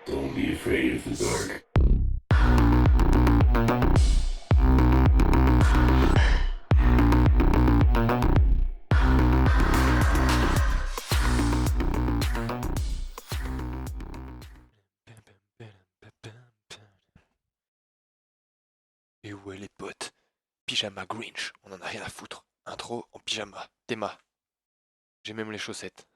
Don't be afraid of the dark. Et où est les potes? Pyjama Grinch, on en a rien à foutre. Intro en pyjama. Théma. J'ai même les chaussettes.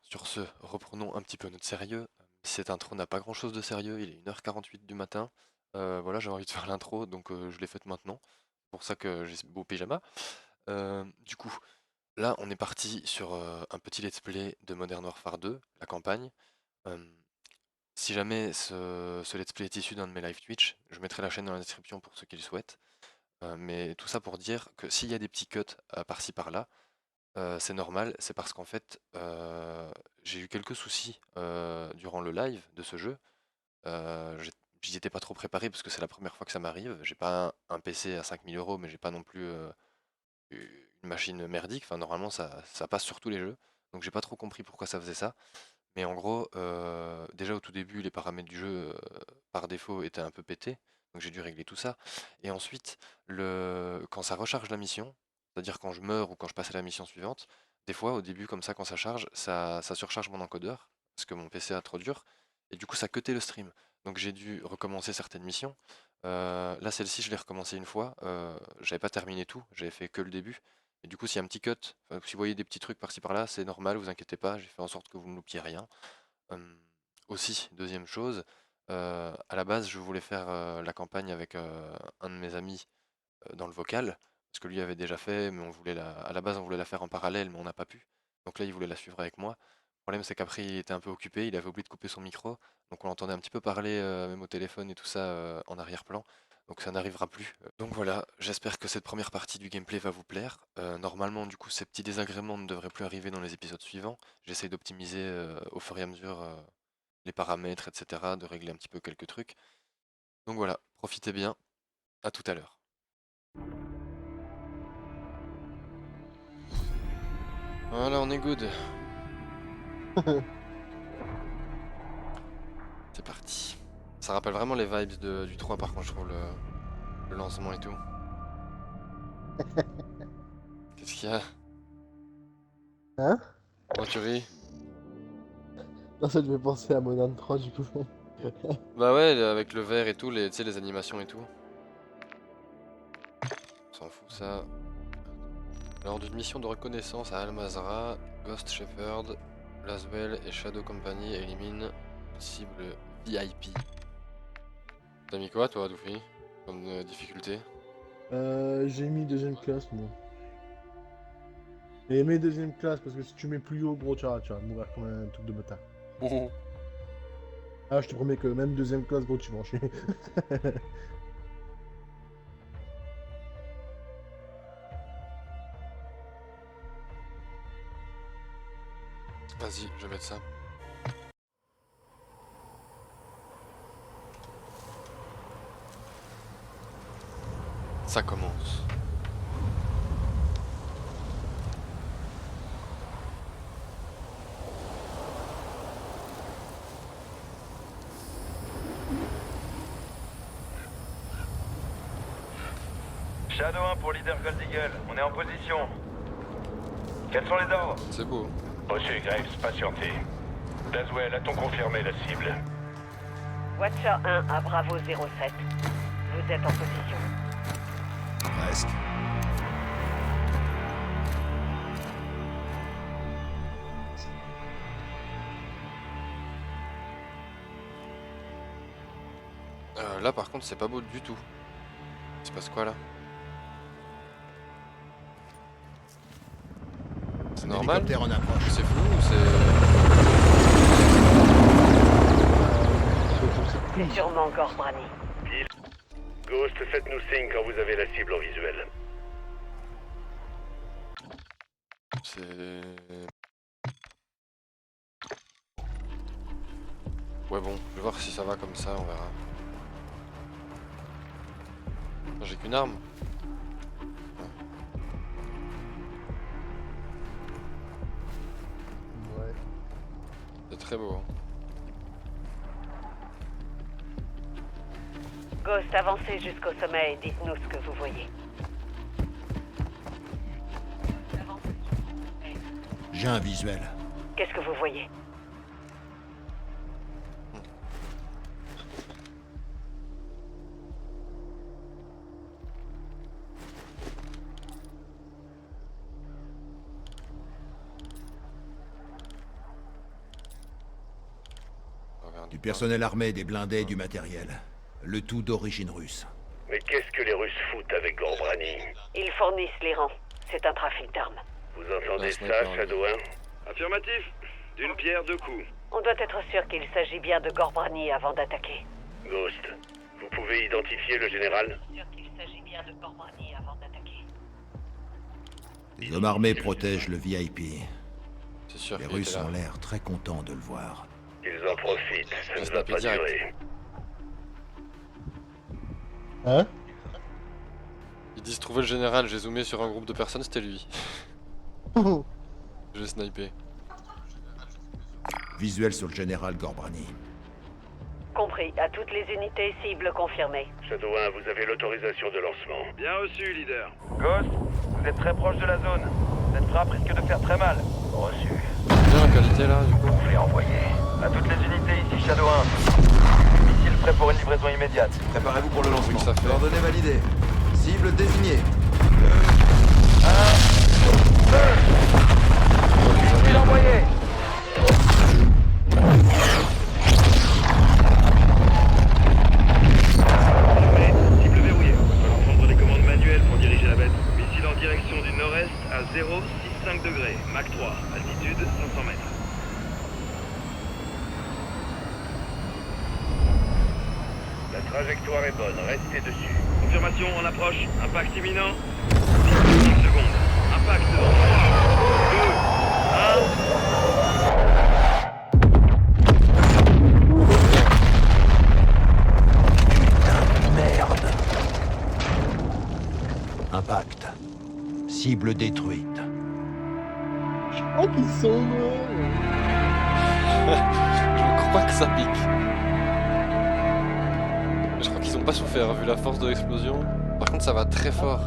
Sur ce, reprenons un petit peu notre sérieux. Cette intro n'a pas grand chose de sérieux, il est 1h48 du matin. Voilà, j'ai envie de faire l'intro, donc je l'ai faite maintenant. C'est pour ça que j'ai ce beau pyjama. Du coup, là, on est parti sur un petit let's play de Modern Warfare 2, la campagne. Euh, Si jamais ce let's play est issu d'un de mes live Twitch, je mettrai la chaîne dans la description pour ceux qui le souhaitent. Mais tout ça pour dire que s'il y a des petits cuts par-ci par-là, c'est normal, c'est parce qu'en fait, j'ai eu quelques soucis durant le live de ce jeu. J'y étais pas trop préparé parce que c'est la première fois que ça m'arrive. J'ai pas un PC à 5 000 euros, mais j'ai pas non plus une machine merdique. Enfin, normalement, ça passe sur tous les jeux. Donc j'ai pas trop compris pourquoi ça faisait ça. Mais en gros, déjà au tout début, les paramètres du jeu, par défaut, étaient un peu pétés, donc j'ai dû régler tout ça. Et ensuite, quand ça recharge la mission, c'est-à-dire quand je meurs ou quand je passe à la mission suivante, des fois au début comme ça quand ça charge, ça surcharge mon encodeur, parce que mon PC a trop dur, et du coup ça cutait le stream. Donc j'ai dû recommencer certaines missions. Là celle-ci je l'ai recommencé une fois, j'avais pas terminé tout, j'avais fait que le début. Et du coup, s'il y a un petit cut, enfin, si vous voyez des petits trucs par-ci par-là, c'est normal, vous inquiétez pas, j'ai fait en sorte que vous ne loupiez rien. Aussi, deuxième chose, à la base, je voulais faire la campagne avec un de mes amis dans le vocal, parce que lui avait déjà fait, mais à la base, on voulait la faire en parallèle, mais on n'a pas pu. Donc là, il voulait la suivre avec moi. Le problème, c'est qu'après, il était un peu occupé, il avait oublié de couper son micro, donc on l'entendait un petit peu parler, même au téléphone et tout ça, en arrière-plan. Donc ça n'arrivera plus. Donc voilà, j'espère que cette première partie du gameplay va vous plaire. Normalement, du coup, ces petits désagréments ne devraient plus arriver dans les épisodes suivants. J'essaye d'optimiser au fur et à mesure les paramètres, etc., de régler un petit peu quelques trucs. Donc voilà, profitez bien, à tout à l'heure. Voilà, on est good. C'est parti. Ça rappelle vraiment les vibes du 3 par contre, je trouve le lancement et tout. Qu'est-ce qu'il y a? Hein? Pourquoi tu ris? Non, ça devait penser à Modern 3 du coup. Bah ouais, avec le vert et tout, tu sais, les animations et tout. On s'en fout ça. Lors d'une mission de reconnaissance à Al-Mazrah, Ghost Shepherd, Laswell et Shadow Company éliminent une cible VIP. T'as mis quoi toi, Doufy? Comme difficulté? J'ai mis deuxième classe, moi. Et mets deuxième classe, parce que si tu mets plus haut, gros, tu vas mourir comme un truc de bâtard. Ah, je te promets que même deuxième classe, gros, tu vas en chier. Vas-y, je vais mettre ça. Ça commence. Shadow 1 pour leader Gold Eagle, on est en position. Quels sont les ordres? C'est beau. Reçu, Graves, patientez. Laswell, a-t-on confirmé la cible? Watcher 1 à Bravo 07. Vous êtes en position. Presque. Là par contre c'est pas beau du tout. Il se passe quoi là? C'est Un normal? hélicoptère en approche. C'est flou ou c'est... C'est sûrement encore Brani. Ghost, faites-nous signe quand vous avez la cible en visuel. C'est... Ouais bon, je vais voir si ça va comme ça, on verra. J'ai qu'une arme. Ouais. C'est très beau. Hein. Ghost, avancez jusqu'au sommet et dites-nous ce que vous voyez. J'ai un visuel. Qu'est-ce que vous voyez? Du personnel armé, des blindés, du matériel. Le tout d'origine russe. Mais qu'est-ce que les Russes foutent avec Gorbrani? Ils fournissent l'Iran. C'est un trafic d'armes. Vous entendez Ouais, ça, sniper, Shadow 1? Affirmatif. D'une pierre, deux coups. On doit être sûr qu'il s'agit bien de Gorbrani avant d'attaquer. Ghost, vous pouvez identifier le général? Sûr qu'il s'agit bien de Gorbrani avant d'attaquer. Les hommes armés protègent le VIP. C'est sûr Les qu'il Russes était là. ont l'air très contents de le voir. Ils en profitent, ça Je ne va snapais pas direct. durer. Hein? Ils disent trouver le général, j'ai zoomé sur un groupe de personnes, c'était lui. J'ai snipé. Visuel sur le général Gorbrani. Compris. À toutes les unités, cible confirmée. Shadow 1, vous avez l'autorisation de lancement. Bien reçu, leader. Ghost, vous êtes très proche de la zone. Cette frappe risque de faire très mal. Reçu. Bien la qualité là, du coup. Vous les envoyez. À toutes les unités, ici Shadow 1. Missile prêt pour une livraison immédiate. Préparez-vous pour le Oui, lancement. que ça fait. Coordonnées validées. Cible désignée. Missile envoyé. Cible verrouillée. On va prendre les commandes manuelles pour diriger la bête. Missile en direction du nord-est à 0,65 degrés. Mach 3. Altitude 500 mètres. La trajectoire est bonne, restez dessus. Confirmation en approche. Impact imminent. 10 secondes. Impact dans 3, 2, 1. Impact. Cible détruite. Je crois qu'ils sont morts. Je crois que ça pique. Je crois qu'ils ont pas souffert vu la force de l'explosion. Par contre ça va très fort.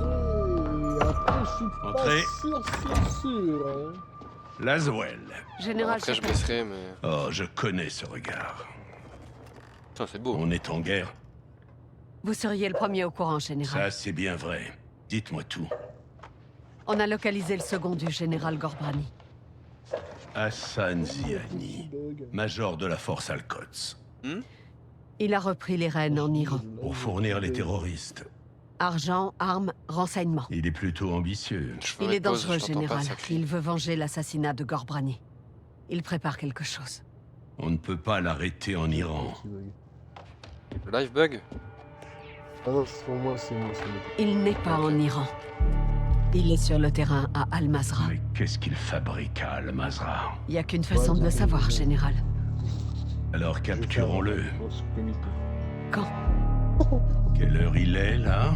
Après, je suis pas Entrez. sûr, hein. Laswell. Général Après je Shepard. baisserai mais... Oh, je connais ce regard. Putain c'est beau. On est en guerre. Vous seriez le premier au courant, général. Ça, c'est bien vrai. Dites-moi tout. On a localisé le second du général Gorbrani. Hassan Ziani, major de la force Al-Quds. Il a repris les rênes en Iran. Pour fournir les terroristes. Argent, armes, renseignements. Il est plutôt ambitieux. Je ferai Il est pause, dangereux, je t'entends pas, général. ça crie. Il veut venger l'assassinat de Gorbrani. Il prépare quelque chose. On ne peut pas l'arrêter en Iran. Le live bug. Ah non, c'est pour moi, c'est moi. Il n'est pas en Iran. Il est sur le terrain à Al-Mazrah. Mais qu'est-ce qu'il fabrique à Al-Mazrah? Il n'y a qu'une façon de le savoir, général. Alors capturons-le. Quand? Quelle heure il est, là?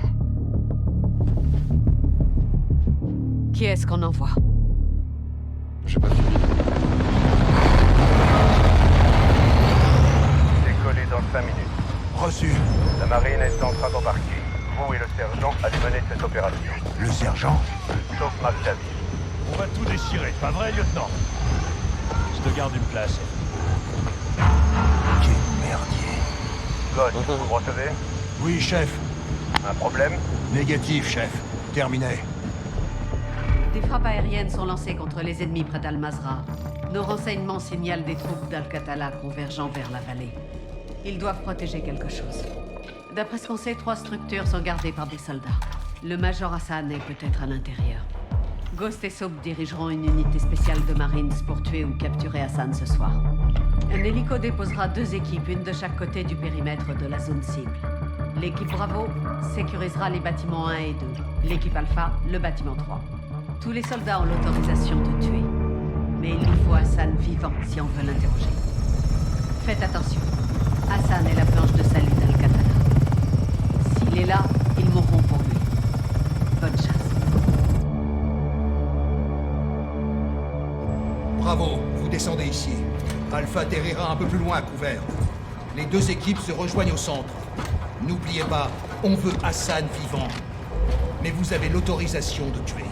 Qui est-ce qu'on envoie? J'ai pas suivi. Décoller dans 5 minutes. Reçu. La marine est en train d'embarquer. Vous et le sergent allez mener cette opération. Le sergent? Sauf McTavish. On va tout déchirer, pas vrai, lieutenant? Je te garde une place. Quel merdier. Ghost, vous me recevez? Oui, chef. Un problème? Négatif, chef. Terminé. Des frappes aériennes sont lancées contre les ennemis près d'Al-Mazrah. Nos renseignements signalent des troupes d'Al-Qatala convergeant vers la vallée. Ils doivent protéger quelque chose. D'après ce qu'on sait, 3 structures sont gardées par des soldats. Le Major Hassan est peut-être à l'intérieur. Ghost et Soap dirigeront une unité spéciale de Marines pour tuer ou capturer Hassan ce soir. Un hélico déposera 2 équipes, une de chaque côté du périmètre de la zone cible. L'équipe Bravo sécurisera les bâtiments 1 et 2. L'équipe Alpha, le bâtiment 3. Tous les soldats ont l'autorisation de tuer. Mais il nous faut Hassan vivant si on veut l'interroger. Faites attention. Hassan est la planche de salut d'Al-Qatala. S'il est là, ils mourront pour lui. Bonne chasse. Bravo, vous descendez ici. Alpha atterrira un peu plus loin à couvert. Les deux équipes se rejoignent au centre. N'oubliez pas, on veut Hassan vivant. Mais vous avez l'autorisation de tuer.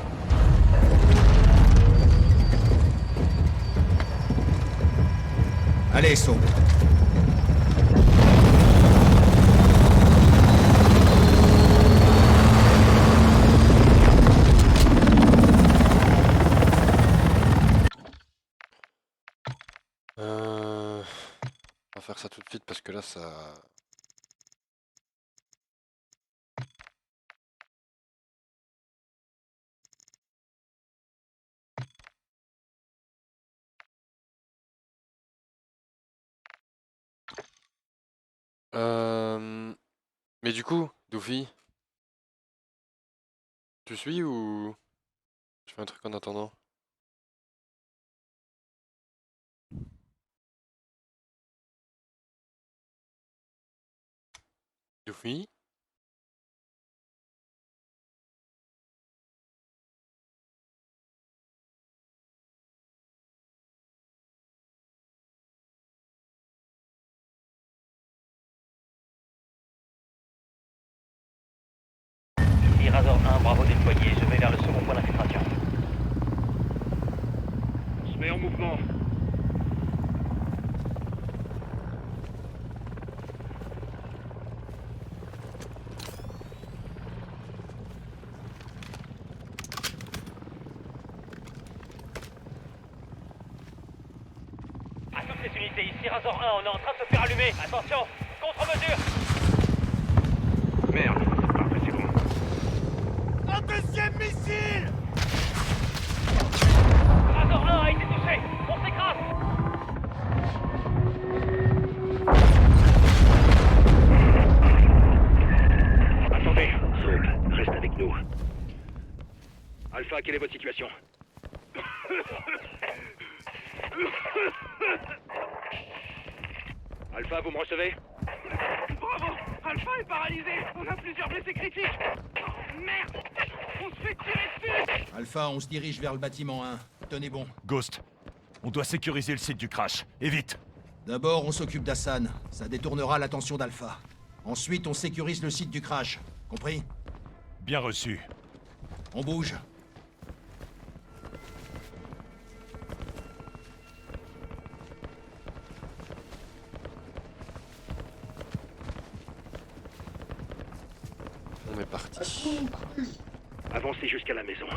Allez, Soap. On va faire ça tout de suite parce que là ça... Mais du coup, Doofy, tu suis ou je fais un truc en attendant? Doofy? Razor 1, bravo déployé, je vais vers le second point d'infiltration. On se met en mouvement. À toutes les unités, ici Razor 1, on est en train de se faire allumer. Attention, contre-mesure. Merde, c'est parfait, c'est bon. Un deuxième missile! Razor 1 a été touché, on s'écrase. Attendez, Soap, reste avec nous. Alpha, quelle est votre situation? Alpha, vous me recevez? Bravo! Alpha est paralysé! On a plusieurs blessés critiques! Oh, merde! On se fait tirer dessus! Alpha, on se dirige vers le bâtiment 1. Tenez bon. Ghost, on doit sécuriser le site du crash. Et vite! D'abord, on s'occupe d'Hassan. Ça détournera l'attention d'Alpha. Ensuite, on sécurise le site du crash. Compris? Bien reçu. On bouge. On est parti. Avancez jusqu'à la maison.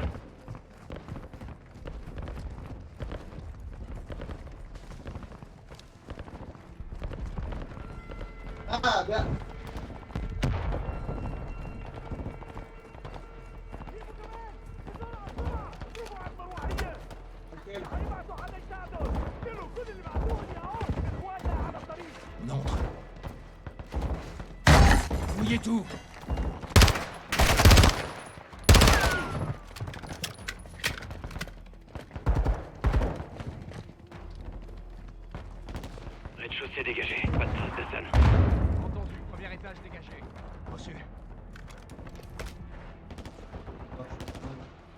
Ah, bien. On entre. Fouillez tout. Rez-de-chaussée dégagé, pas de trace d'Hassan. Entendu, premier étage dégagé. Reçu.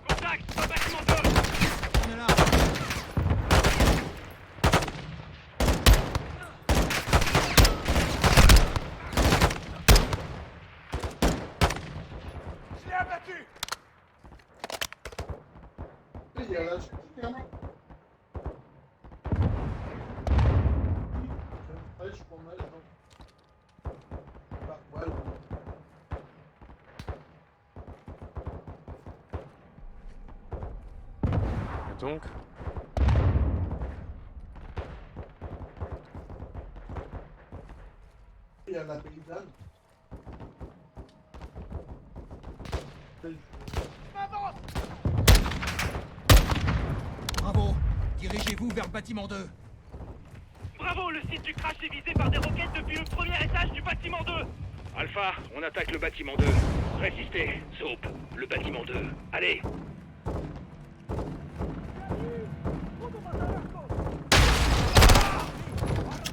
Contact! Au bâtiment 2! On est là. Je l'ai abattu! Il y a là, je suis Allez, je prends mal, attends. Bah, voilà. Et donc, Il y a la paysanne. Bravo. Dirigez-vous vers le bâtiment 2. Bravo, le site du crash est visé par des roquettes depuis le premier étage du bâtiment 2! Alpha, on attaque le bâtiment 2. Résistez, Soap, le bâtiment 2. Allez!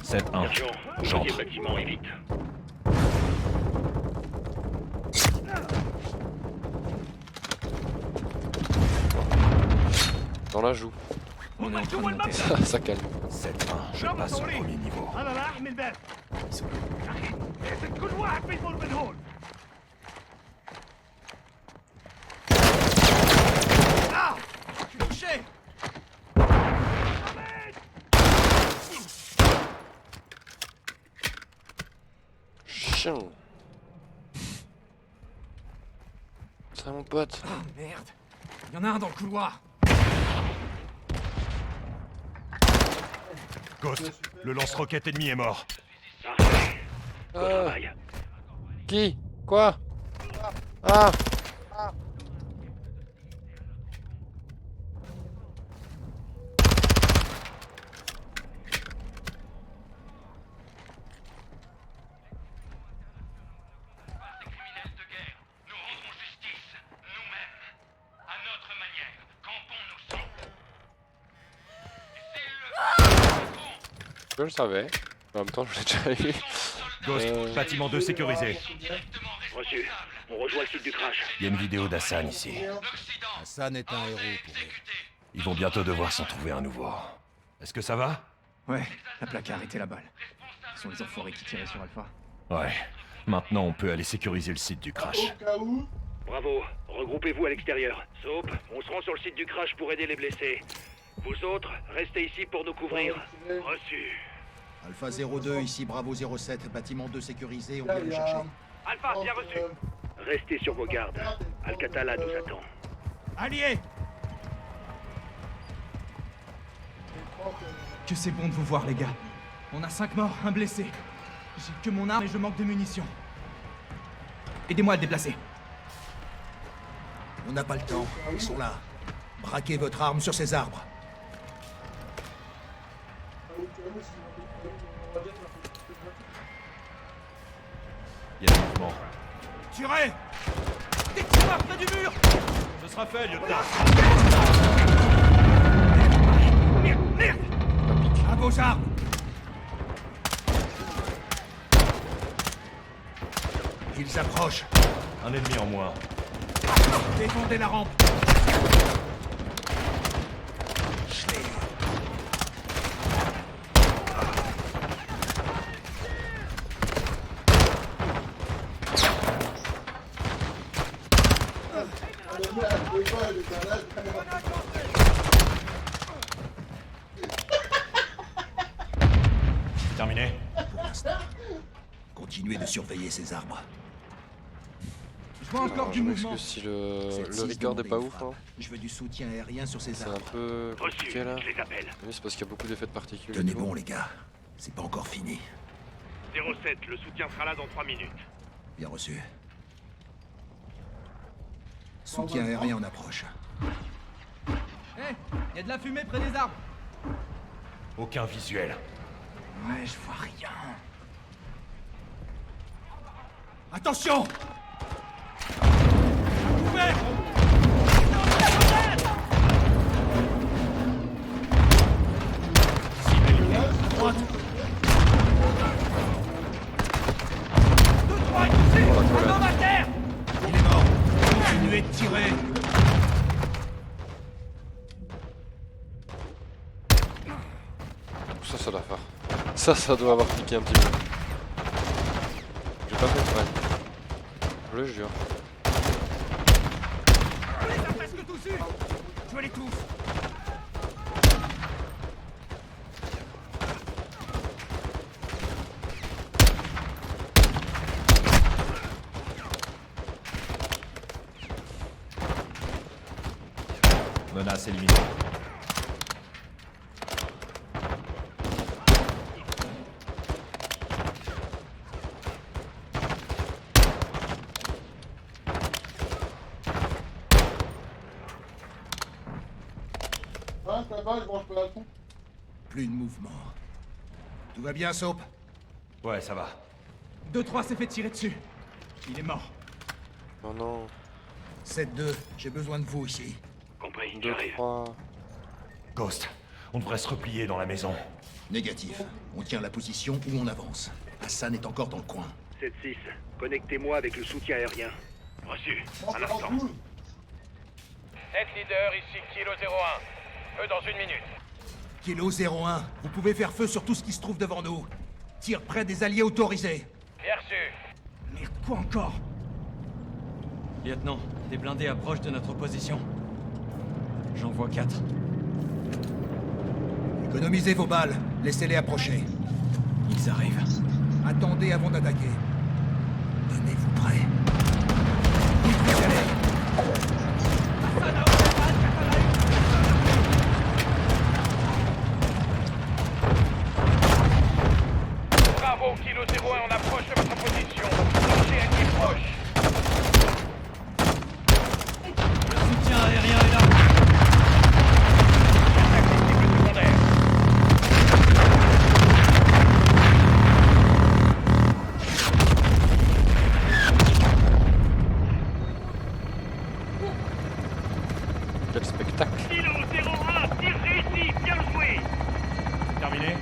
Sergent, au deuxième bâtiment et vite. dans la joue. On est en train de monter là. Ça calme. 7-1, je passe au premier niveau. انا رايح من الباب يا اخي لازم كل واحد بيمر من هون Touché. Chien. Ça mon pote. Ah merde. Il y en a un dans le couloir. Ghost, le lance-roquette ennemi est mort. Parfait. Bon travail. Qui? Quoi? Ah! Je le savais. En même temps, je l'ai déjà eu. Ghost, bâtiment 2 sécurisé. Reçu. On rejoint le site du crash. Il y a une vidéo d'Hassan ici. Hassan est un héros pour eux. Ils vont bientôt devoir s'en trouver un nouveau. Est-ce que ça va? Ouais, la plaque a arrêté la balle. Ce sont les enfoirés qui tiraient sur Alpha. Ouais. Maintenant, on peut aller sécuriser le site du crash. Au cas où. Bravo. Regroupez-vous à l'extérieur. Soap, on se rend sur le site du crash pour aider les blessés. Vous autres, restez ici pour nous couvrir. Reçu. Alpha 02, ici Bravo 07, bâtiment 2 sécurisé, on vient le chercher. Alpha, bien reçu. Restez sur vos gardes. Al-Qatala nous attend. Alliés. Que c'est bon de vous voir, les gars. On a 5 morts, un blessé. J'ai que mon arme et je manque de munitions. Aidez-moi à le déplacer. On n'a pas le temps, ils sont là. Braquez votre arme sur ces arbres. Il y a un mouvement. Tirez. Des tireurs près du mur. Ce sera fait, lieutenant. À vos armes. Ils approchent. Un ennemi en moins. Défendez la rampe. Terminé? Pour l'instant, continuez de surveiller ces arbres. Je vois encore Alors, du je mouvement. m'excuse si le Cette six record est demandez pas une ouf. frappe. Hein. Je veux du soutien aérien sur ces C'est un arbres. peu Reçu. compliqué là. Je les appelle. Oui, c'est parce qu'il y a beaucoup d'effets de particules. et Tenez tout. bon les gars, c'est pas encore fini. 07, le soutien sera là dans 3 minutes. Bien reçu. Soutien aérien en approche. Hé, y a de la fumée près des arbres. Aucun visuel. Ouais, je vois rien. Attention! Ouvert! Droite! 2-3 est touché. Un homme à terre. Il est mort! Continuez de tirer! Ça doit faire. Ça doit avoir piqué un petit peu. J'ai pas fait exprès. Je le jure. On les a presque tous eus. Je les tous. Menace éliminée. Ah, ça va, je mange pas la coupe. Plus de mouvement. Tout va bien, Soap? Ouais, ça va. 2-3 s'est fait tirer dessus. Il est mort. Non, non. 7-2, j'ai besoin de vous ici. Compris, 2, j'arrive. 3. Ghost, on devrait se replier dans la maison. Négatif. On tient la position ou on avance. Hassan est encore dans le coin. 7-6, connectez-moi avec le soutien aérien. Reçu. Oh, Un ça instant. roule. 7 leader, ici Kilo 01. Eux dans 1 minute. Kilo 01, vous pouvez faire feu sur tout ce qui se trouve devant nous. Tire près des alliés autorisés. Bien reçu. Merde, quoi encore? Lieutenant, des blindés approchent de notre position. J'en vois 4. Économisez vos balles, laissez-les approcher. Ils arrivent. Attendez avant d'attaquer. Tenez-vous prêts. Oui, vous y allez. Bravo, Kilo 01, on approche de votre position. Danger ennemi proche. Le soutien aérien est là. Attaque des cibles secondaires. Quel spectacle. Kilo 01, tir réussi, bien joué. Terminé?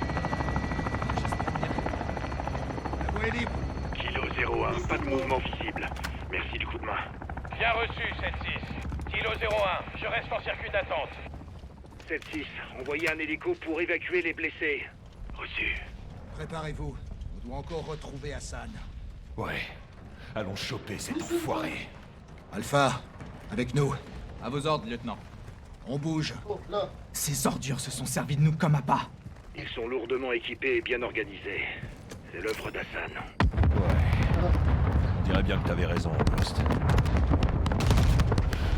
La voie est libre. Kilo 01, pas de mouvement visible. Merci du coup de main. Bien reçu, 7-6. Kilo 01, je reste en circuit d'attente. 7-6, envoyez un hélico pour évacuer les blessés. Reçu. Préparez-vous. On doit encore retrouver Hassan. Ouais. Allons choper cet enfoiré. Alpha, avec nous. À vos ordres, lieutenant. On bouge. Ces ordures se sont servis de nous comme à pas. Ils sont lourdement équipés et bien organisés. C'est l'œuvre d'Hassan. Ouais. On dirait bien que t'avais raison, Poste.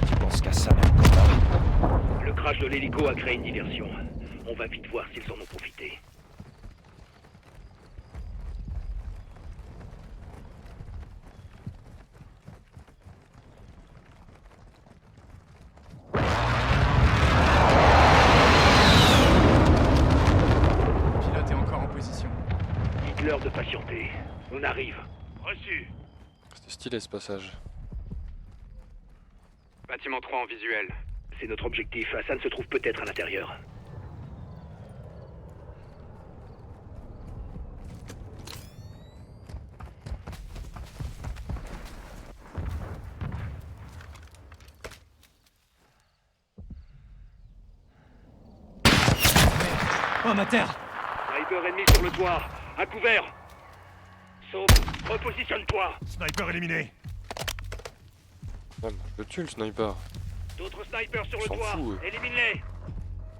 Tu penses qu'Hassan est encore là? Le crash de l'hélico a créé une diversion. On va vite voir s'ils en ont profité. Le pilote est encore en position. Dites-leur de patienter. On arrive. Reçu. C'était stylé ce passage. Bâtiment 3 en visuel. C'est notre objectif. Hassan se trouve peut-être à l'intérieur. Oh, ma terre! Sniper ennemi sur le toit. À couvert. Sauve. Repositionne-toi. Sniper éliminé. Ouais, je le tue le sniper. D'autres snipers sur le S'en toit. fout, eux. Élimine-les.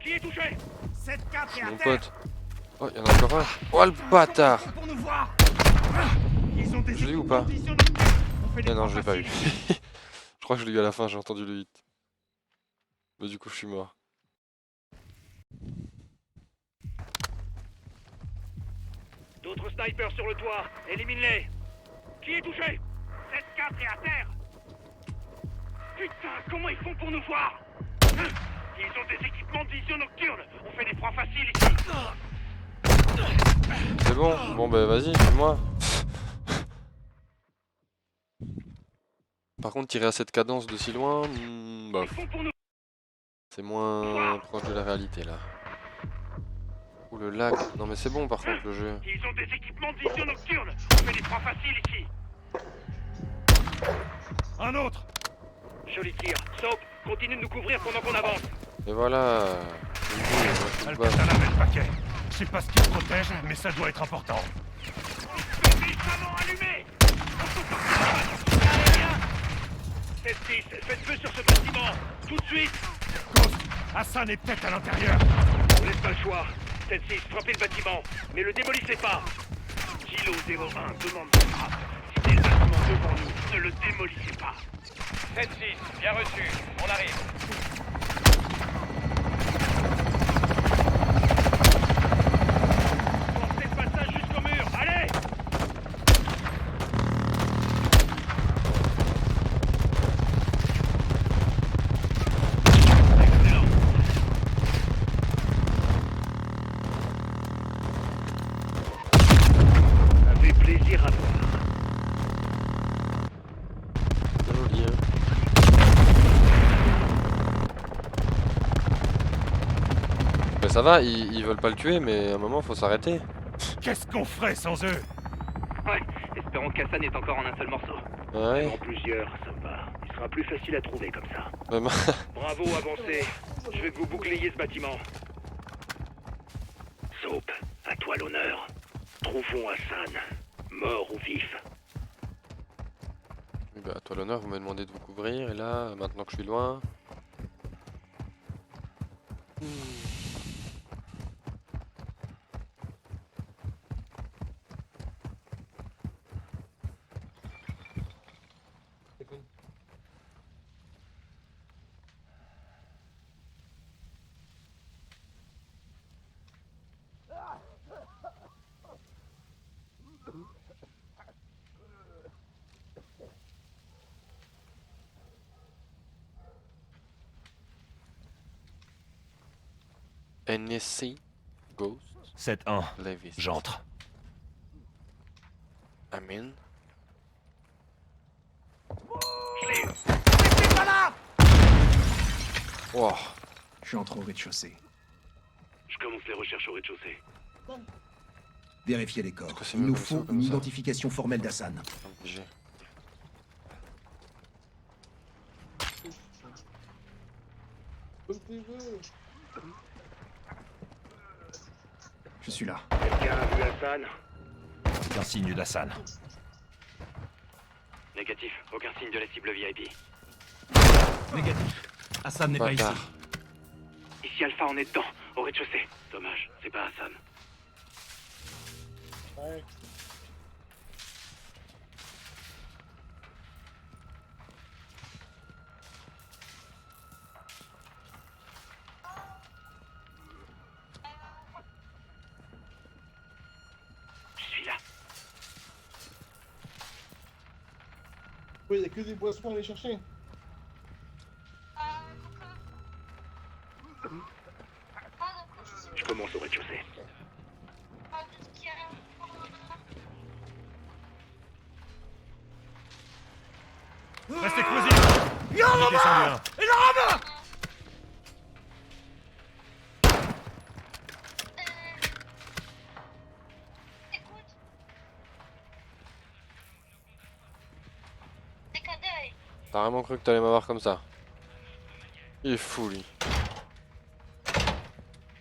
Qui est touché? 7-4 C'est et à mon terre. pote. Oh, y'en a encore un. Oh le bâtard. Pour nous voir. Ils ont des Je l'ai eu ou pas? équipements de vision nocturne. On fait des Eh non, points je l'ai pas eu. faciles. Je crois que je l'ai eu à la fin, j'ai entendu le hit. Mais du coup, je suis mort. D'autres snipers sur le toit. Élimine-les. Qui est touché? 7-4 et à terre. Putain, comment ils font pour nous voir? Ils ont des équipements de vision nocturne. On fait des points faciles ici. C'est bon? Bon bah vas-y, fais-moi. Par contre, tirer à cette cadence de si loin, bof. Ils font pour nous. C'est moins proche de la réalité là. Ouh le lag. Non mais c'est bon par contre le jeu. Ils ont des équipements de vision nocturne. On fait des points faciles ici. Un autre! Joli tir. Soap, continue de nous couvrir pendant qu'on avance. Et voilà. Al-Katana met le paquet. Je sais pas ce qui te protège, mais ça doit être important. Médicaments allumés. 7-6, faites feu sur ce bâtiment. Tout de suite. Ghost, Hassan est peut-être à l'intérieur. On laisse pas le choix. 7-6, frappez le bâtiment. Mais le démolissez pas. Kilo 01 demande de frappe. C'est le bâtiment devant nous. Ne le démolissez pas. 7-6, bien reçu. On arrive. Forcez le passage jusqu'au mur. Allez! Excellent. Ça fait plaisir à voir. Joli, hein. Mais ça va, ils veulent pas le tuer, mais à un moment faut s'arrêter. Qu'est-ce qu'on ferait sans eux? Ouais, espérons qu'Hassan est encore en un seul morceau. Ouais. En plusieurs, ça me va. Il sera plus facile à trouver comme ça. Même- Bravo, avancez. Je vais vous bouclier ce bâtiment. toi l'honneur. Trouvons Hassan, mort ou vif. Oui, bah, à toi l'honneur, vous me demandez de vous couvrir, et là, maintenant que je suis loin... NSC Ghost 7-1, Levis. j'entre. Amin. Wow. Je entre au rez-de-chaussée. Je commence les recherches au rez-de-chaussée. Vérifiez les corps. que c'est Il mieux nous comme ça faut ou comme une ça identification formelle d'Hassan. Obligé. Je suis là. Quelqu'un a vu Hassan? Aucun signe d'Hassan. Négatif, aucun signe de la cible VIP. Négatif. Hassan n'est pas ici. Bâtard. Ici Alpha, on est dedans, au rez-de-chaussée. Dommage, c'est pas Hassan. Je suis là. Oui, il y a que des boissons à aller chercher. Je commence au rez-de-chaussée. Reste explosif. J'ai descendu un. T'as vraiment cru que t'allais m'avoir comme ça? Il est fou lui.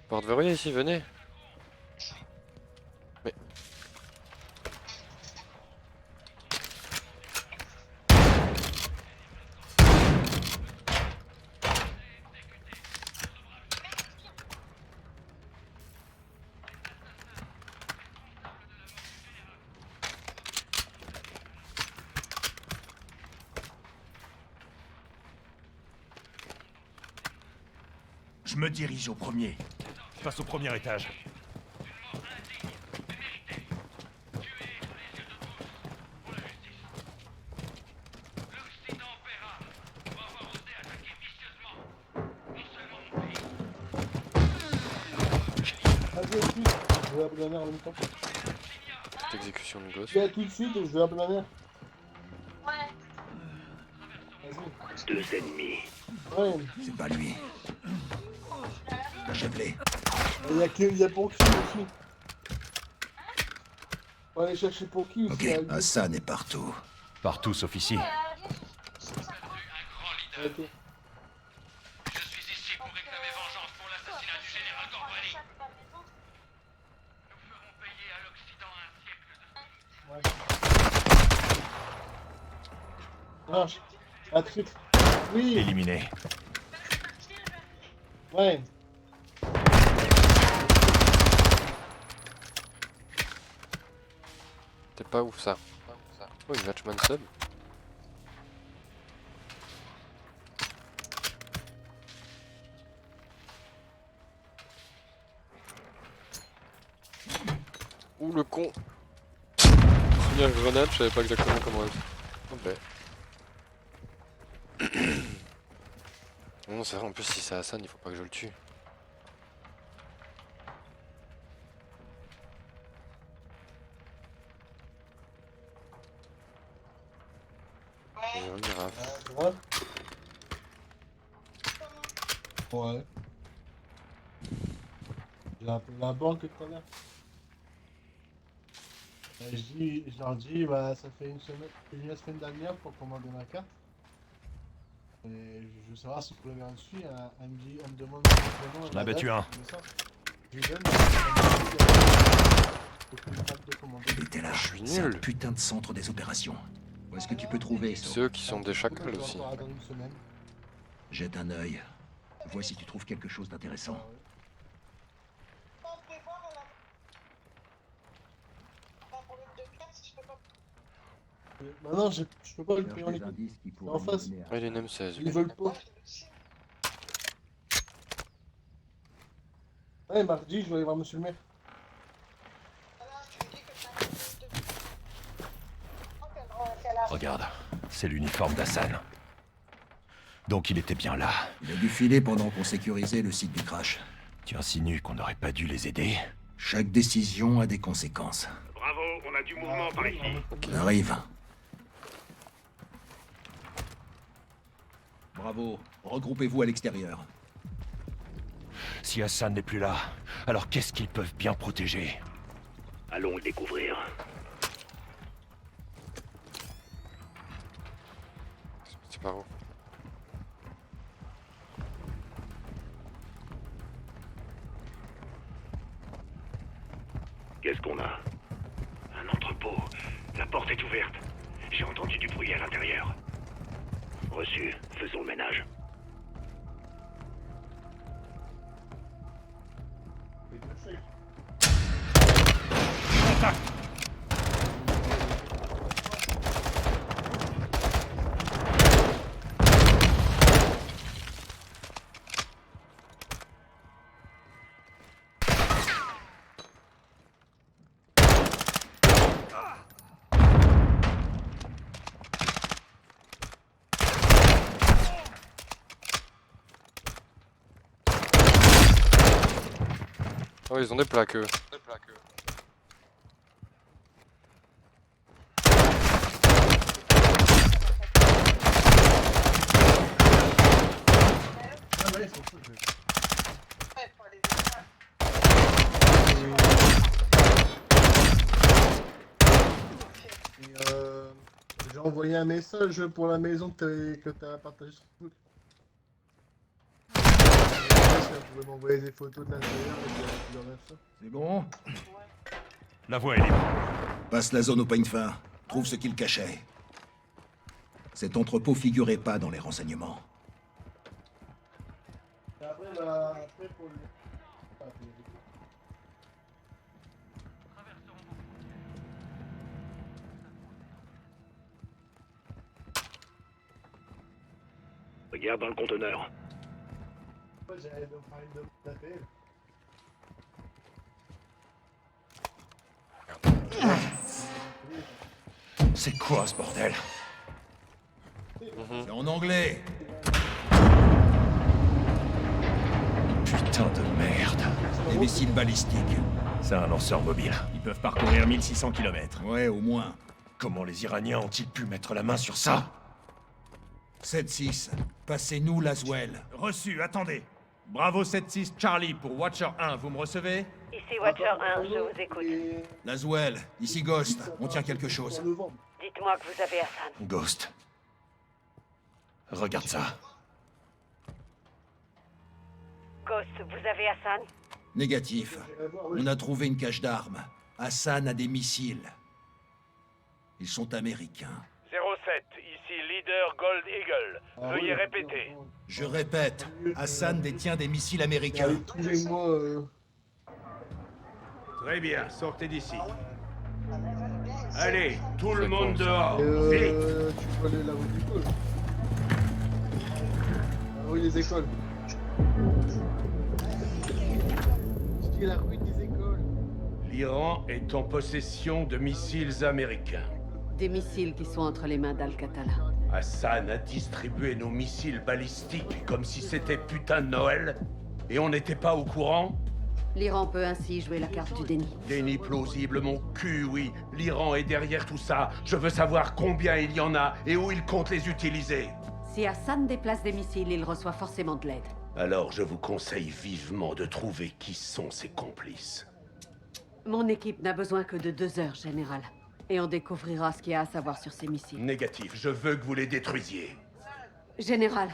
Porte verrouillée ici, venez. Mais... Je me dirige au premier. Passe au premier étage. Vas-y, tout de suite. Je vais appeler la mère en même temps. Cette exécution de gosse. Viens tout de suite, je vais appeler la mère. Vas-y. 2 ennemis. Ouais, C'est pas lui. Achève-les. il y a Ponky aussi. On va aller chercher Ponky aussi. Ok, à lui. Hassan est partout. Partout sauf ici. Ok. Je suis ici pour réclamer vengeance pour l'assassinat du général Gorbrani. Nous ferons payer à l'Occident un siècle de... Marche. À tout de suite. Oui. Éliminé. Ouais. T'es pas ouf ça. Oh, une matchman sub. Ouh le con. Première grenade, je savais pas exactement comment elle... Oh ben. Non c'est vrai, en plus si c'est Hassan, il faut pas que je le tue. J'ai une girafe. Ouais. Ouais. J'ai appelé la banque tout à l'heure. Je leur dis, bah, ça fait une semaine dernière pour commander ma carte. Et je veux savoir si pour le verre dessus, elle me demande. J'en ai abattu un. Je lui donne. aucune trace de commandant. Il était là. Je suis C'est un nul. putain de centre des opérations. Où est-ce que tu peux trouver ça? Ceux qui sont des Je chacals vais aussi. encore attendre une semaine. Jette un œil. Vois si tu trouves quelque chose d'intéressant. Bah non, je peux pas le Cherche payer en des liquide. indices qui C'est en pourraient nous face. mener à- Ouais, il est une M16. Ils lui. veulent pas. Ouais, mardi, je vais aller voir monsieur le maire. Regarde, c'est l'uniforme d'Hassan. Donc il était bien là. Il a dû filer pendant qu'on sécurisait le site du crash. Tu insinues qu'on n'aurait pas dû les aider? Chaque décision a des conséquences. Bravo, on a du mouvement par ici. On arrive. Bravo. Regroupez-vous à l'extérieur. Si Hassan n'est plus là, alors qu'est-ce qu'ils peuvent bien protéger? Allons le découvrir. C'est par où? Qu'est-ce qu'on a? Un entrepôt. La porte est ouverte. J'ai entendu du bruit à l'intérieur. Reçu. Faisons le ménage. Oh, ils ont des plaques, eux. Ah ouais, ils sont fous. Et j'ai envoyé un message pour la maison que t'as partagé sur Facebook. Est-ce que vous pouvez m'envoyer des photos de l'intérieur et de ça? C'est bon? La voie est libre. Passe la zone au peigne fin. Trouve ce qu'il cachait. Cet entrepôt figurait pas dans les renseignements. Et après, bah, après pour le... Ah, Regarde dans le conteneur. moi, j'allais donc faire une demande d'appel. C'est quoi ce bordel? C'est en anglais. Putain de merde. Des missiles balistiques. C'est un lanceur mobile. Ils peuvent parcourir 1600 km. Ouais, au moins. Comment les Iraniens ont-ils pu mettre la main sur ça? 7-6. Passez-nous Laswell. Reçu, attendez. Bravo 7-6 Charlie pour Watcher 1, vous me recevez? Ici Watcher 1, je vous écoute. Laswell, ici Ghost. On tient quelque chose. Dites-moi que vous avez Hassan. Ghost. Regarde ça. Ghost, vous avez Hassan? Négatif. On a trouvé une cache d'armes. Hassan a des missiles. Ils sont américains. 07, ici leader Gold Eagle. Veuillez répéter. Je répète, Hassan détient des missiles américains. Trouvez-moi... Très bien, sortez d'ici. Allez, tout le monde con, ça. dehors. tu vois la rue du col. La rue des écoles. Je dis la rue des écoles. L'Iran est en possession de missiles américains. Des missiles qui sont entre les mains d'Al-Qatala. Hassan a distribué nos missiles balistiques comme si c'était putain de Noël. Et on n'était pas au courant? L'Iran peut ainsi jouer la carte du déni. Déni plausible, mon cul, oui. L'Iran est derrière tout ça. Je veux savoir combien il y en a et où il compte les utiliser. Si Hassan déplace des missiles, il reçoit forcément de l'aide. Alors je vous conseille vivement de trouver qui sont ses complices. Mon équipe n'a besoin que de 2 heures, Général. Et on découvrira ce qu'il y a à savoir sur ces missiles. Négatif, je veux que vous les détruisiez. Général,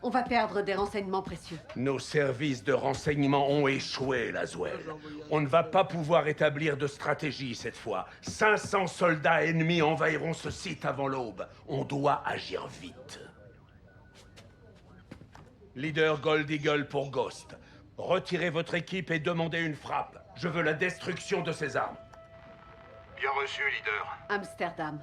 On va perdre des renseignements précieux. Nos services de renseignement ont échoué, Laswell. On ne va pas pouvoir établir de stratégie cette fois. 500 soldats ennemis envahiront ce site avant l'aube. On doit agir vite. Leader Gold Eagle pour Ghost. Retirez votre équipe et demandez une frappe. Je veux la destruction de ces armes. Bien reçu, leader. Amsterdam.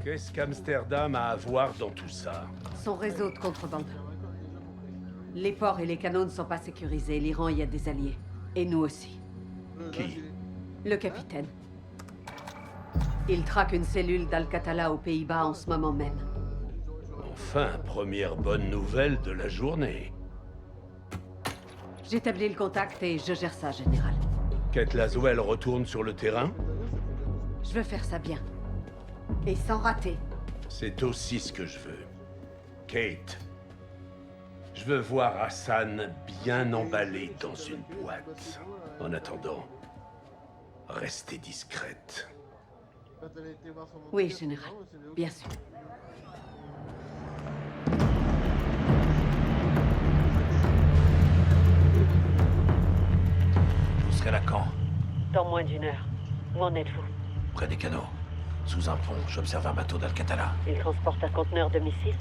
Qu'est-ce qu'Amsterdam a à voir dans tout ça? Son réseau de contrebande. Les ports et les canaux ne sont pas sécurisés. L'Iran y a des alliés. Et nous aussi. Qui? Le capitaine. Il traque une cellule d'Al-Qatala aux Pays-Bas en ce moment même. Enfin, première bonne nouvelle de la journée. J'établis le contact et je gère ça, général. Kate Laswell retourne sur le terrain? Je veux faire ça bien. Et sans rater. C'est aussi ce que je veux. Kate, je veux voir Hassan bien emballé dans une boîte. En attendant, restez discrète. Oui, général. Bien sûr. Vous serez là quand? Dans moins d'1 heure. Où en êtes-vous? Près des canaux. Sous un pont, j'observe un bateau d'Al-Qatala. Il transporte un conteneur de missiles?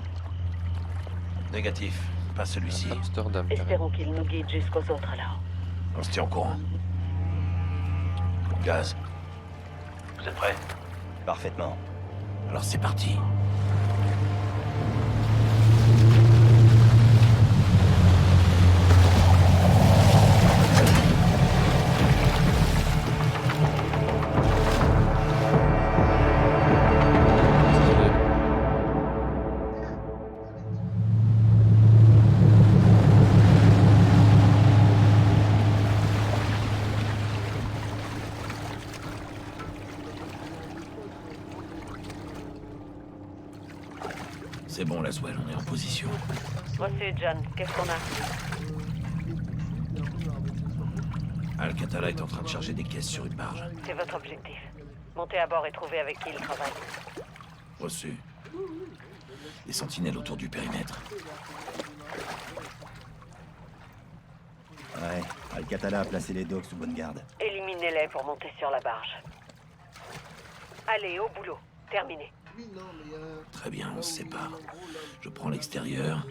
Négatif, pas celui-ci. Amsterdam. Espérons qu'il nous guide jusqu'aux autres alors. On se tient au courant. Gaz. Vous êtes prêts? Parfaitement. Alors c'est parti. C'est bon, Laswell, on est en position. Reçu, John. Qu'est-ce qu'on a? Al-Qatala est en train de charger des caisses sur une barge. C'est votre objectif. Montez à bord et trouvez avec qui il travaille. Reçu. Des sentinelles autour du périmètre. Ouais, Al-Qatala a placé les docks sous bonne garde. Éliminez-les pour monter sur la barge. Allez, au boulot. Terminé. Très bien, on se sépare. Je prends l'extérieur,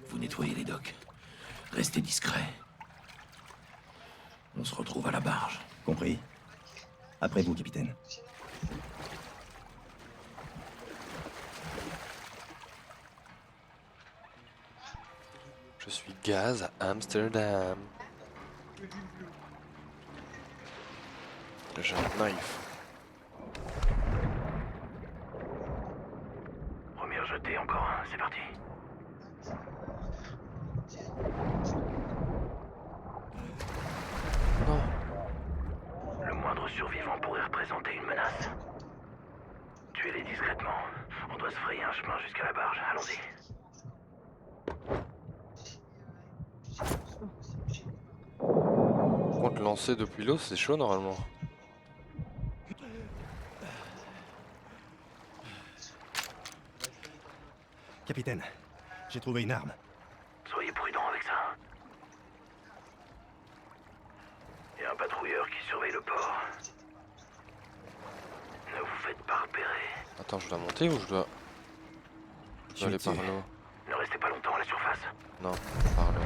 vous nettoyez les docks. Restez discret. On se retrouve à la barge. Compris. Après vous, capitaine. Je suis Gaz à Amsterdam. J'ai un knife. Première jetée encore, c'est parti. Non. Le moindre survivant pourrait représenter une menace. Tuez-les discrètement. On doit se frayer un chemin jusqu'à la barge. Allons-y. Contre lancer depuis l'eau, c'est chaud normalement. Capitaine, j'ai trouvé une arme. Soyez prudent avec ça. Il y a un patrouilleur qui surveille le port. Ne vous faites pas repérer. Attends, je dois monter ou je dois aller par là? Ne restez pas longtemps à la surface. Non, par là.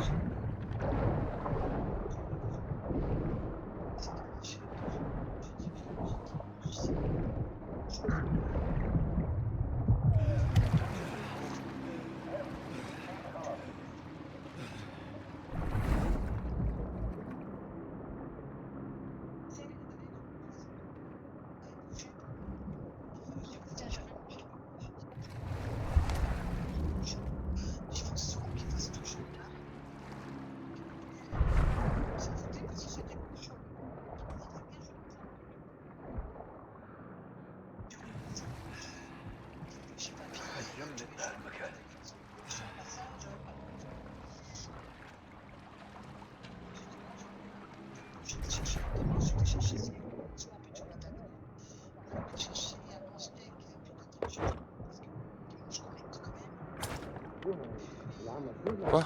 Quoi?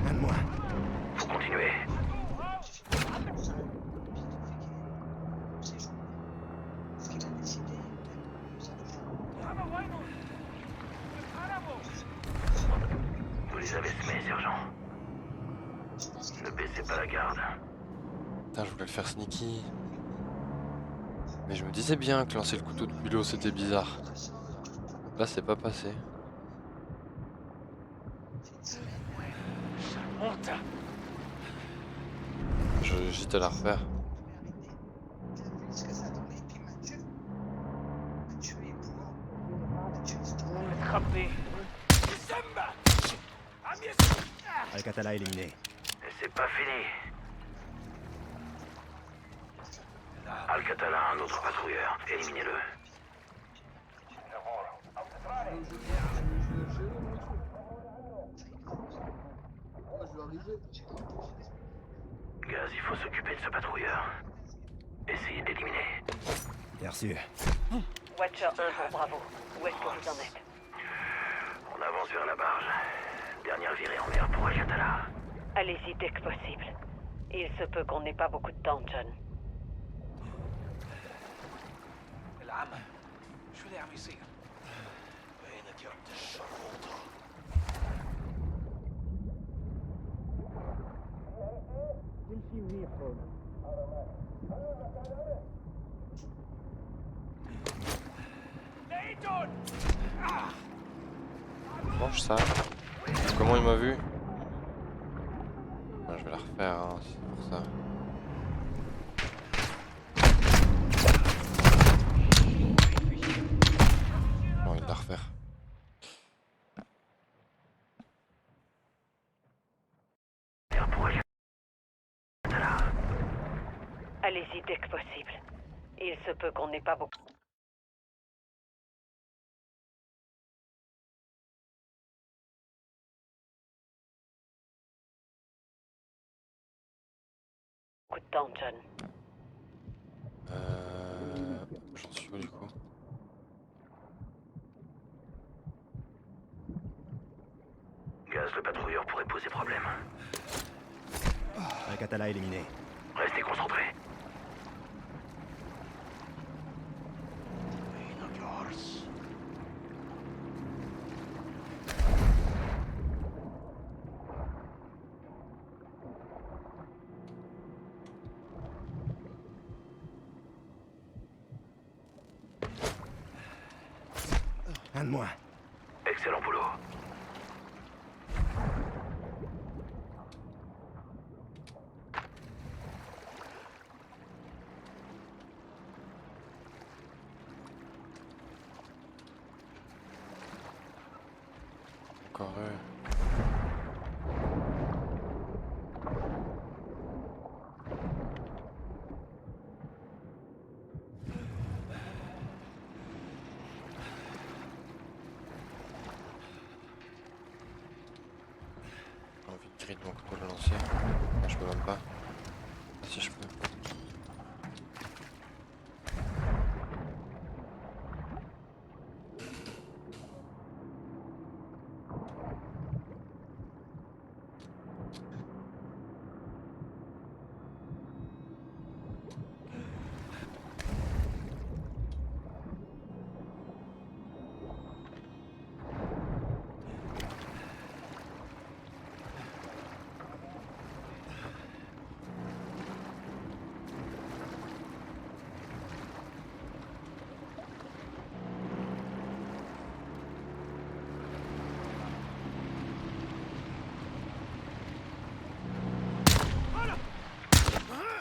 Un de moins. Faut continuer. Vous les avez semés, sergent. Ne baissez pas la garde. Putain, je voulais le faire sneaky. Mais je me disais bien que lancer le couteau de culot c'était bizarre. Là c'est pas passé. J'hésite à la refaire. Attrapé. Al-Qatala éliminé. Et c'est pas fini. Al-Qatala, un autre patrouilleur. Éliminez-le. Gaz, il faut s'occuper de ce patrouilleur. Essayez d'éliminer. Bien reçu. Watcher 1 pour Bravo. Où est-ce que vous en êtes? On avance vers la barge. Dernière virée en mer pour Al-Qatala. Allez-y dès que possible. Il se peut qu'on n'ait pas beaucoup de temps, John. Mange ça. Comment il m'a vu? Je vais la refaire, hein, c'est pour ça. J'ai envie de la refaire. Allez-y dès que possible. Il se peut qu'on n'ait pas beaucoup. Beaucoup de temps, John. J'en suis où du coup? Gaz, le patrouilleur pourrait poser problème. Al-Qatala éliminé. Restez concentrés. Un de moins. Excellent boulot. Encore eux. J'ai envie de griller de mon couteau le lancer. Non, je peux même pas. Si je peux.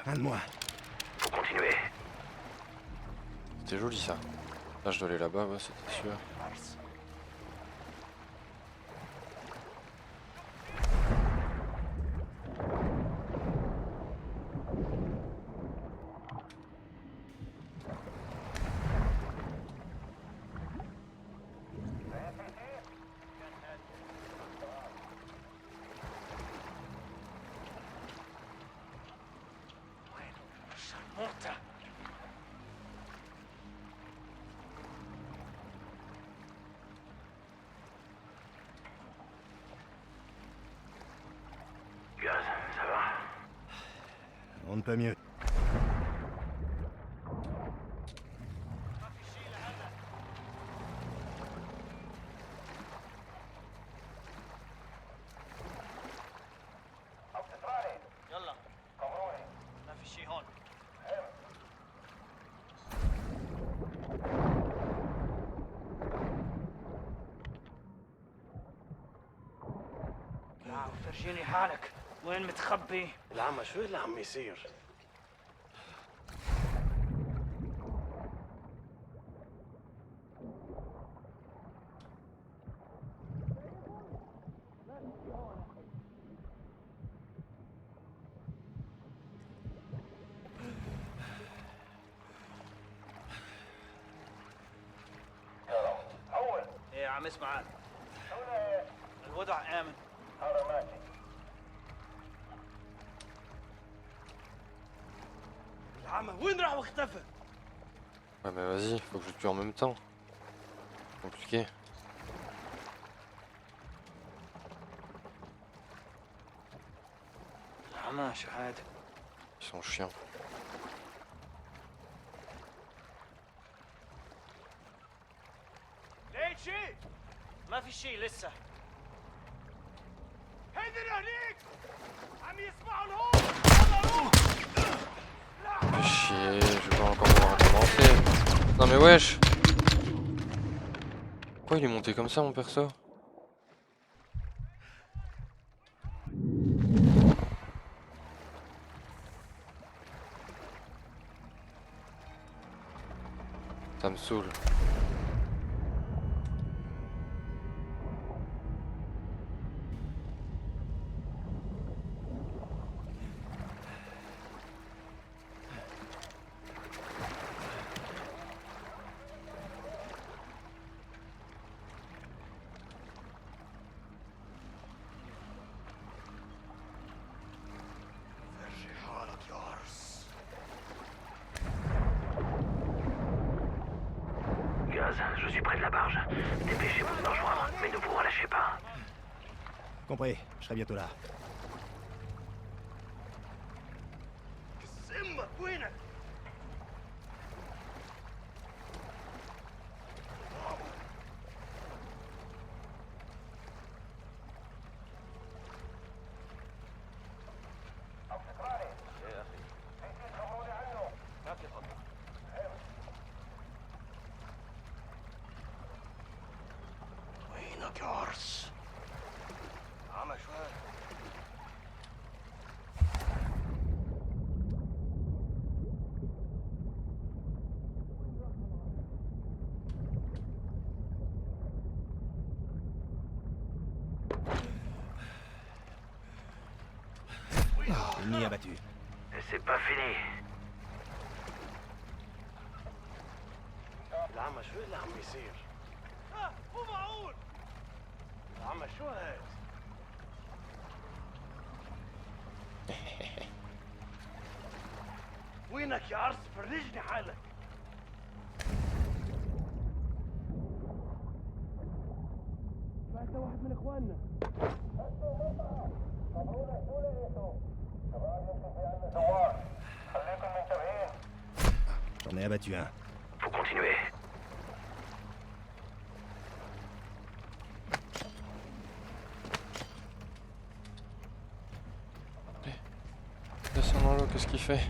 Un de moins. Faut continuer. C'était joli ça. Là je dois aller là-bas, ouais, c'était sûr. peu mieux. فرجيني حالك، وين متخبي؟ العمى شو اللي عم يصير؟ ايه عم اسمع، الوضع آمن. العمى وين راح واختفى؟ Ouais mais vas-y, faut que je tue en même temps. Compliqué. العمى شو هذا؟ Ils sont chiants. لقيت شيء؟ ما في شيء لسه. هيدر هنيك عم يسمعوا لهون. Fais chier, je vais pas encore pouvoir recommencer. Non mais wesh. Pourquoi il est monté comme ça mon perso? Ça me saoule. Je suis près de la barge. Dépêchez-vous de me rejoindre, mais ne vous relâchez pas. Compris, je serai bientôt là. امك وينك؟ وينك يا عرس؟ عمى شوي. Ennemi abattu. C'est pas fini. العمى شو اللي عم يصير؟ مو معقول. العمى شو هاد؟ وينك يا عرس؟ فرجني حالك. فانت واحد من اخواننا. J'en ai abattu un. Faut continuer. Descends dans l'eau, qu'est-ce qu'il fait?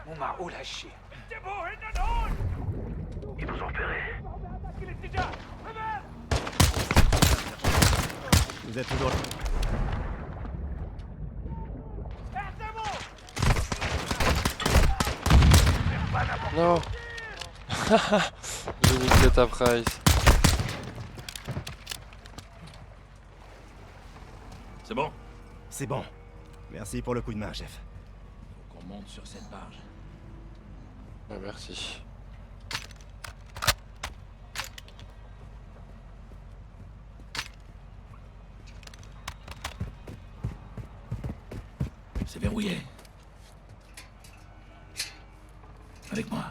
مو معقول هالشيء. انتبهوا هن هون. Ils nous ont repérés. ذاك الاتجاه. تمام. Vous êtes toujours là. احسبوا. Non. J'ai niqué ta price. C'est bon? C'est bon. Merci pour le coup de main, chef. Faut qu'on monte sur cette barge. Ouais, merci. C'est verrouillé. Avec moi.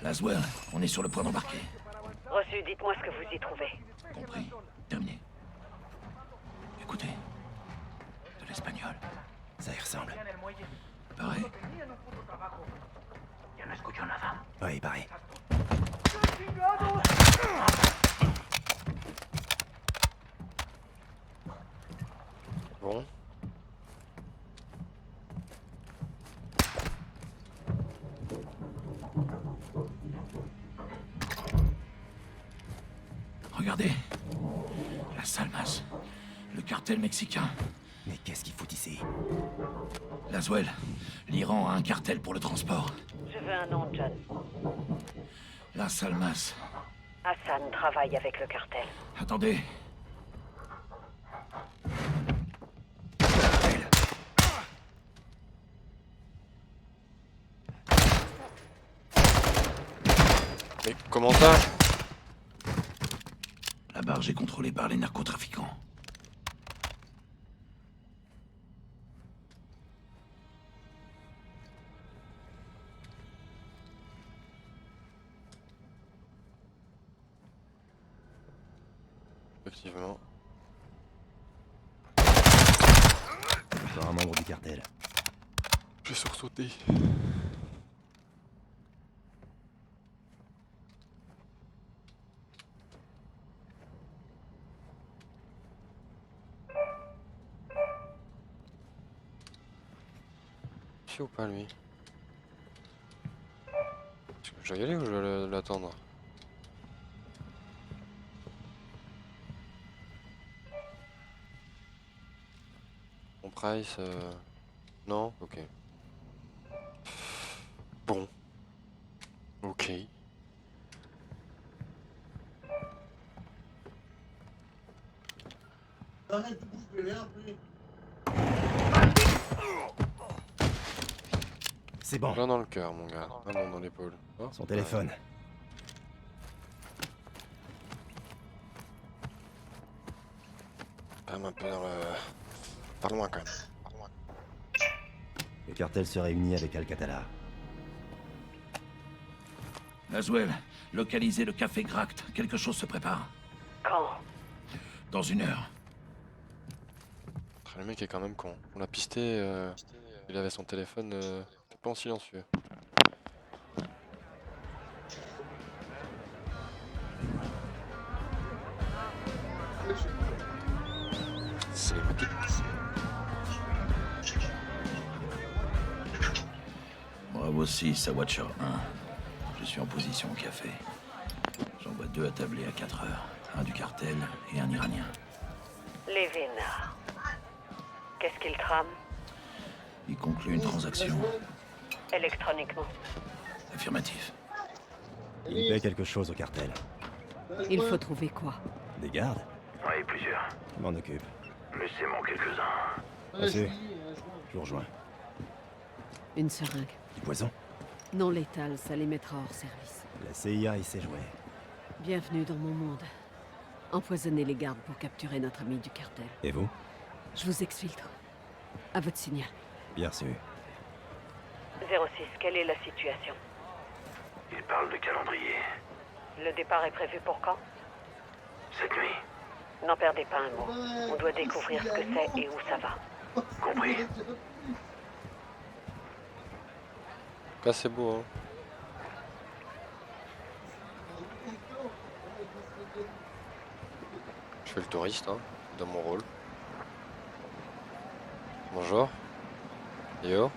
Laswell, on est sur le point d'embarquer. Reçu, dites-moi ce que vous y trouvez. Compris. Terminé. Écoutez. De l'espagnol. Ça y ressemble. Pareil. Oui, pareil. Bon. Regardez. La Salmas. Le cartel mexicain. Mais qu'est-ce qu'il fout ici? Laswell, l'Iran a un cartel pour le transport. Je veux un nom, John. La Salmas. Hassan travaille avec le cartel. Attendez. Mais comment ça? La barge est contrôlée par les narcotrafiquants. Effectivement. Encore un membre du cartel. Je vais sursauter. Ou pas lui? Est-ce que je dois y aller ou je dois l'attendre? Mon price non? Ok. Bon. Ok. Arrête de bouffer l'herbe, lui. C'est bon. Plein dans le cœur, mon gars. Ah non, dans l'épaule. Oh, Son téléphone. Quand même un peu dans le... Pas loin quand même. Le cartel se réunit avec Alcatala. Laswell, localisez le café Gract. Quelque chose se prépare. Quand? Dans 1 heure. Le mec est quand même con. On l'a pisté, il avait son téléphone pas en silencieux. C'est parti. Bravo 6 à Watcher 1. Je suis en position au café. J'envoie 2 attablés à 4 heures. Un du cartel et un iranien. Les vénards. Qu'est-ce qu'ils trament? Il conclut une transaction. Électroniquement. Affirmatif. Il paie quelque chose au cartel. Il faut trouver quoi? Des gardes? Oui, plusieurs. Je m'en occupe. Laissez-moi quelques-uns. Reçu. Je vous rejoins. Une seringue. Du poison? Non létal, ça les mettra hors service. La CIA y s'est jouée. Bienvenue dans mon monde. Empoisonnez les gardes pour capturer notre ami du cartel. Et vous? Je vous exfiltre. À votre signal. Bien reçu. 06, quelle est la situation? Il parle de calendrier. Le départ est prévu pour quand? Cette nuit. N'en perdez pas un mot. On doit découvrir ce que c'est et où ça va. Compris. En tout cas, c'est beau, hein. Je fais le touriste, hein, dans mon rôle. Bonjour. Yo.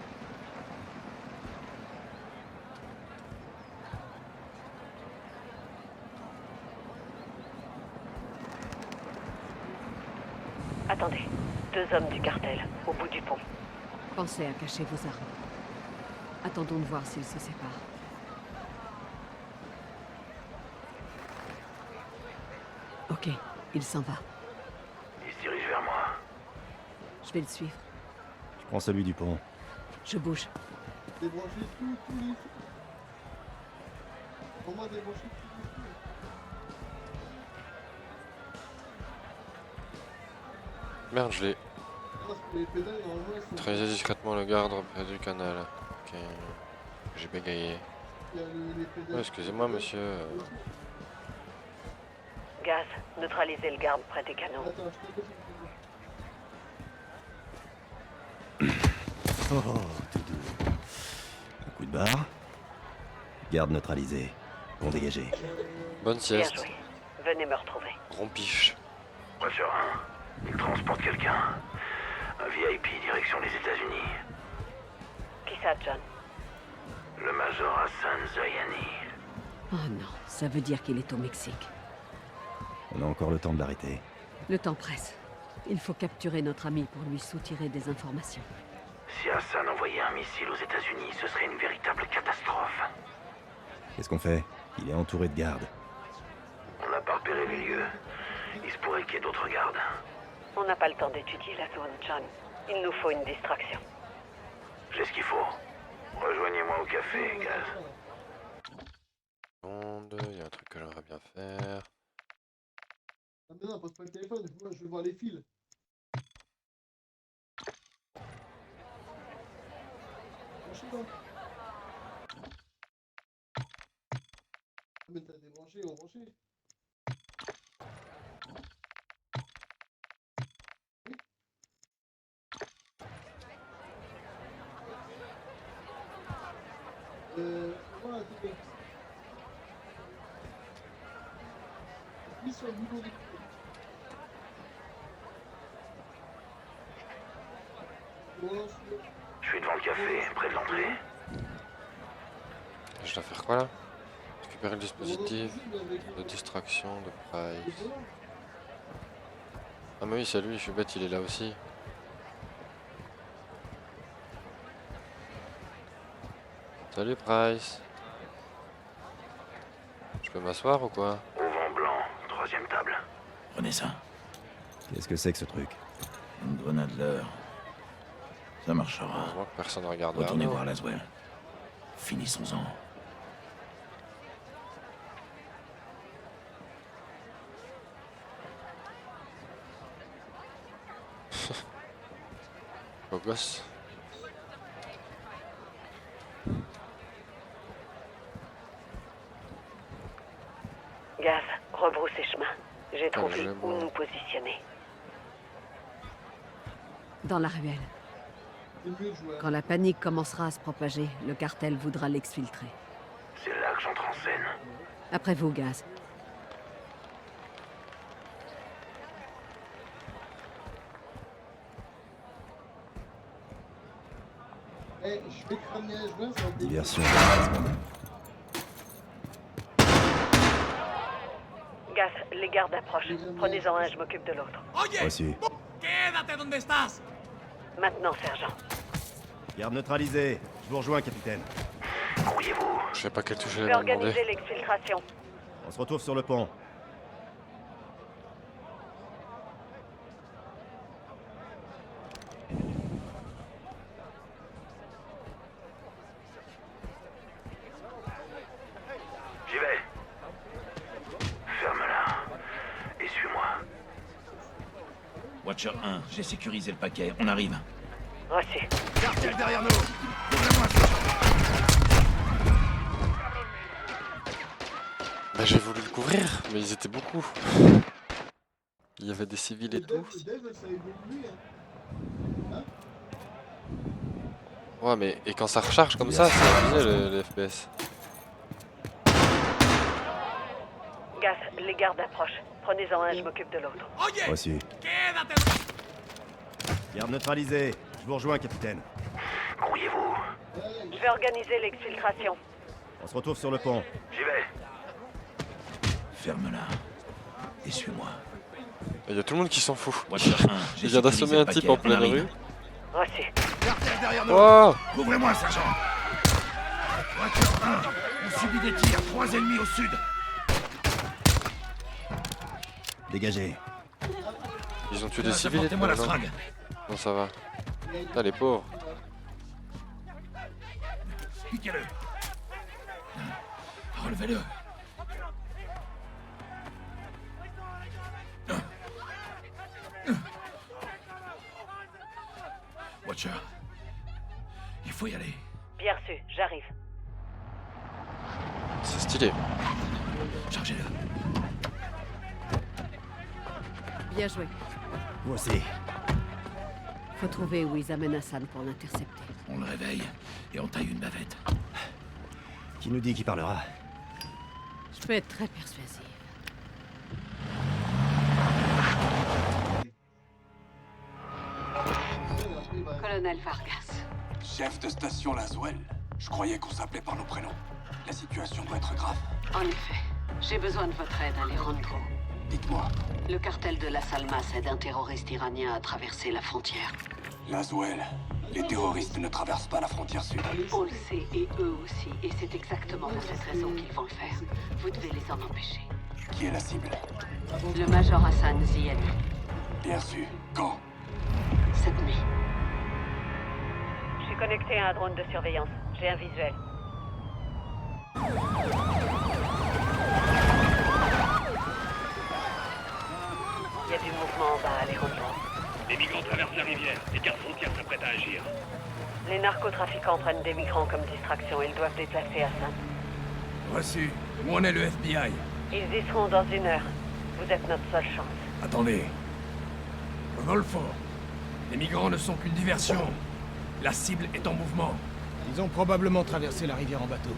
Attendez. 2 hommes du cartel, au bout du pont. Pensez à cacher vos armes. Attendons de voir s'ils se séparent. Ok, il s'en va. Il se dirige vers moi. Je vais le suivre. Je prends celui du pont. Je bouge. Débrancher tous les feux. Comment débrancher tous les feux? Merde, je l'ai. parce que les pédales, normalement, elles sont... Neutralisez discrètement le garde près du canal. Ok. J'ai bégayé. Il y a les pédales... Ouais, excusez-moi, monsieur. Gaz, neutralisez le garde près des canons. Attends, je te confirme. Oh, tout doux. Un coup de barre. Garde neutralisé. Bon dégagé. Bonne Bien sieste. joué. Venez me retrouver. Rompiche. Watcher 1, il transporte quelqu'un. Un VIP direction les États-Unis. Qui ça, John? Le Major Hassan Zoyani. Oh non, ça veut dire qu'il est au Mexique. On a encore le temps de l'arrêter. Le temps presse. Il faut capturer notre ami pour lui soutirer des informations. Si Hassan envoyait un missile aux États-Unis, ce serait une véritable catastrophe. Qu'est-ce qu'on fait? Il est entouré de gardes. On n'a pas repéré les lieux. Il se pourrait qu'il y ait d'autres gardes. On n'a pas le temps d'étudier la zone, John. Il nous faut une distraction. J'ai ce qu'il faut. Rejoignez-moi au café, Gaz. Il y a un truc que j'aimerais bien faire. Ah mais non, pose pas le téléphone, moi je veux voir les fils. Branchez donc. Mais t'as débranché ou branché? Oui. Voilà, c'est bien. Appuie sur le bouton d'écoute. Je suis devant le café, près de l'entrée. Je dois faire quoi là? Récupérer le dispositif de distraction de Price. Ah mais oui, c'est lui, je suis bête, il est là aussi. Salut Price. Je peux m'asseoir ou quoi? Au vent blanc, troisième table. Prenez ça. Qu'est-ce que c'est que ce truc? Une grenade leurre. Ça marchera. Heureusement que personne ne regarde vers Retournez nous. voir Laswell. Finissons-en. Beau gosse. Gaz, rebroussez chemin. J'ai trouvé je où vois. nous positionner. Dans la ruelle. C'est mieux de jouer. Quand la panique commencera à se propager, le cartel voudra l'exfiltrer. C'est là que j'entre en scène. Après vous, Gaz. Eh, je vais te ramener un joint, ça va te Diversion. Gaz, les gardes approchent. Prenez-en un, je m'occupe de l'autre. Reçu. Quédate donde estás. Maintenant, sergent. Garde neutralisé. Je vous rejoins, capitaine. Grouillez-vous. Je sais pas quelle touche Je elle vais m'a demandé. organiser l'exfiltration. On se retrouve sur le pont. J'y vais. Ferme-la. Et suis-moi. Watcher 1, j'ai sécurisé le paquet. On arrive. Reçu. Cartel derrière nous. Bah j'ai voulu le couvrir, mais ils étaient beaucoup. Il y avait des civils et tout. Le dev, ça évolue, hein. Ouais mais et quand ça recharge comme ça, c'est abusé le FPS. Gaz, les gardes approchent. Prenez-en un, je m'occupe de l'autre. Reçu. Garde neutralisé. Je vous rejoins, capitaine. Grouillez-vous. Je vais organiser l'exfiltration. On se retrouve sur le pont. J'y vais. Ferme-la. Et suis-moi. Il y a tout le monde qui s'en fout. Watcher 1, j'ai Il vient d'assommer sécurisé un le type paquet. en pleine On arrive. rue. Reçu. Cartel derrière nous. Oh Couvrez-moi, sergent. Watcher 1, on subit des tirs. 3 ennemis au sud. Dégagez. Ils ont tué des civils et tout. Apportez-moi la non fringue. Non ça va. Putain les pauvres. Piquez-le. Relevez-le. Il faut y aller. Bien reçu, j'arrive. C'est stylé. Chargez-le. Bien joué. Voici. Faut trouver où ils amènent Hassan pour l'intercepter. On le réveille et on taille une bavette. Qui nous dit qui parlera? Je peux être très persuasive. Colonel Vargas. Chef de station Laswell. Je croyais qu'on s'appelait par nos prénoms. La situation doit être grave. En effet, j'ai besoin de votre aide, Alejandro. Dites-moi, Le cartel de Las Almas aide un terroriste iranien à traverser la frontière. Laswell, les terroristes ne traversent pas la frontière sud. On le sait, et eux aussi, et c'est exactement pour cette raison qu'ils vont le faire. Vous devez les en empêcher. Qui est la cible? Le Major Hassan Zied, Bien sûr. Quand? cette nuit. Je suis connecté à un drone de surveillance. J'ai un visuel. Il y a du mouvement en bas, Alejandro. Les migrants traversent la rivière. Les gardes frontières s'apprêtent à agir. Les narcotrafiquants prennent des migrants comme distraction. Ils doivent déplacer Hassan. Reçu. Où en est le FBI? Ils y seront dans 1 heure. Vous êtes notre seule chance. Attendez. Rodolfo. Les migrants ne sont qu'une diversion. La cible est en mouvement. Ils ont probablement traversé la rivière en bateau.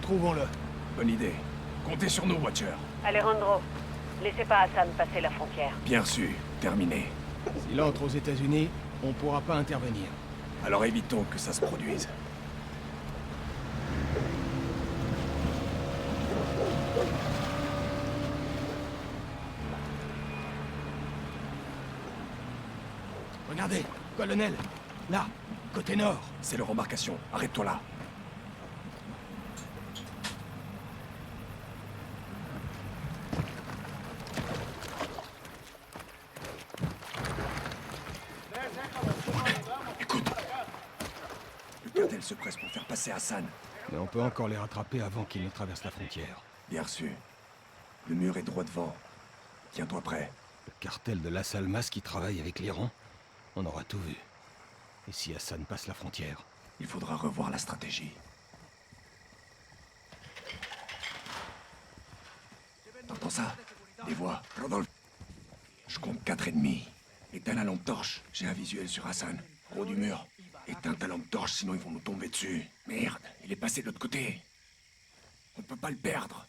Trouvons-le. Bonne idée. Comptez sur nous, Watcher. Alejandro, laissez pas Hassan passer la frontière. Bien reçu. Terminé. S'il entre aux États-Unis, on pourra pas intervenir. Alors évitons que ça se produise. Regardez, colonel. Là, côté nord. C'est leur embarcation. Arrête-toi là. Écoute. Le cartel se presse pour faire passer Hassan. Mais on peut encore les rattraper avant qu'ils ne traversent la frontière. Bien reçu. Le mur est droit devant. Tiens-toi prêt. Le cartel de Las Almas qui travaille avec l'Iran, on aura tout vu. Et si Hassan passe la frontière? Il faudra revoir la stratégie. T'entends ça? Des voix. Rodolphe. Je compte 4 ennemis. Éteins la lampe torche. J'ai un visuel sur Hassan. Haut du mur. Éteins ta lampe torche, sinon ils vont nous tomber dessus. Merde, il est passé de l'autre côté. On peut pas le perdre.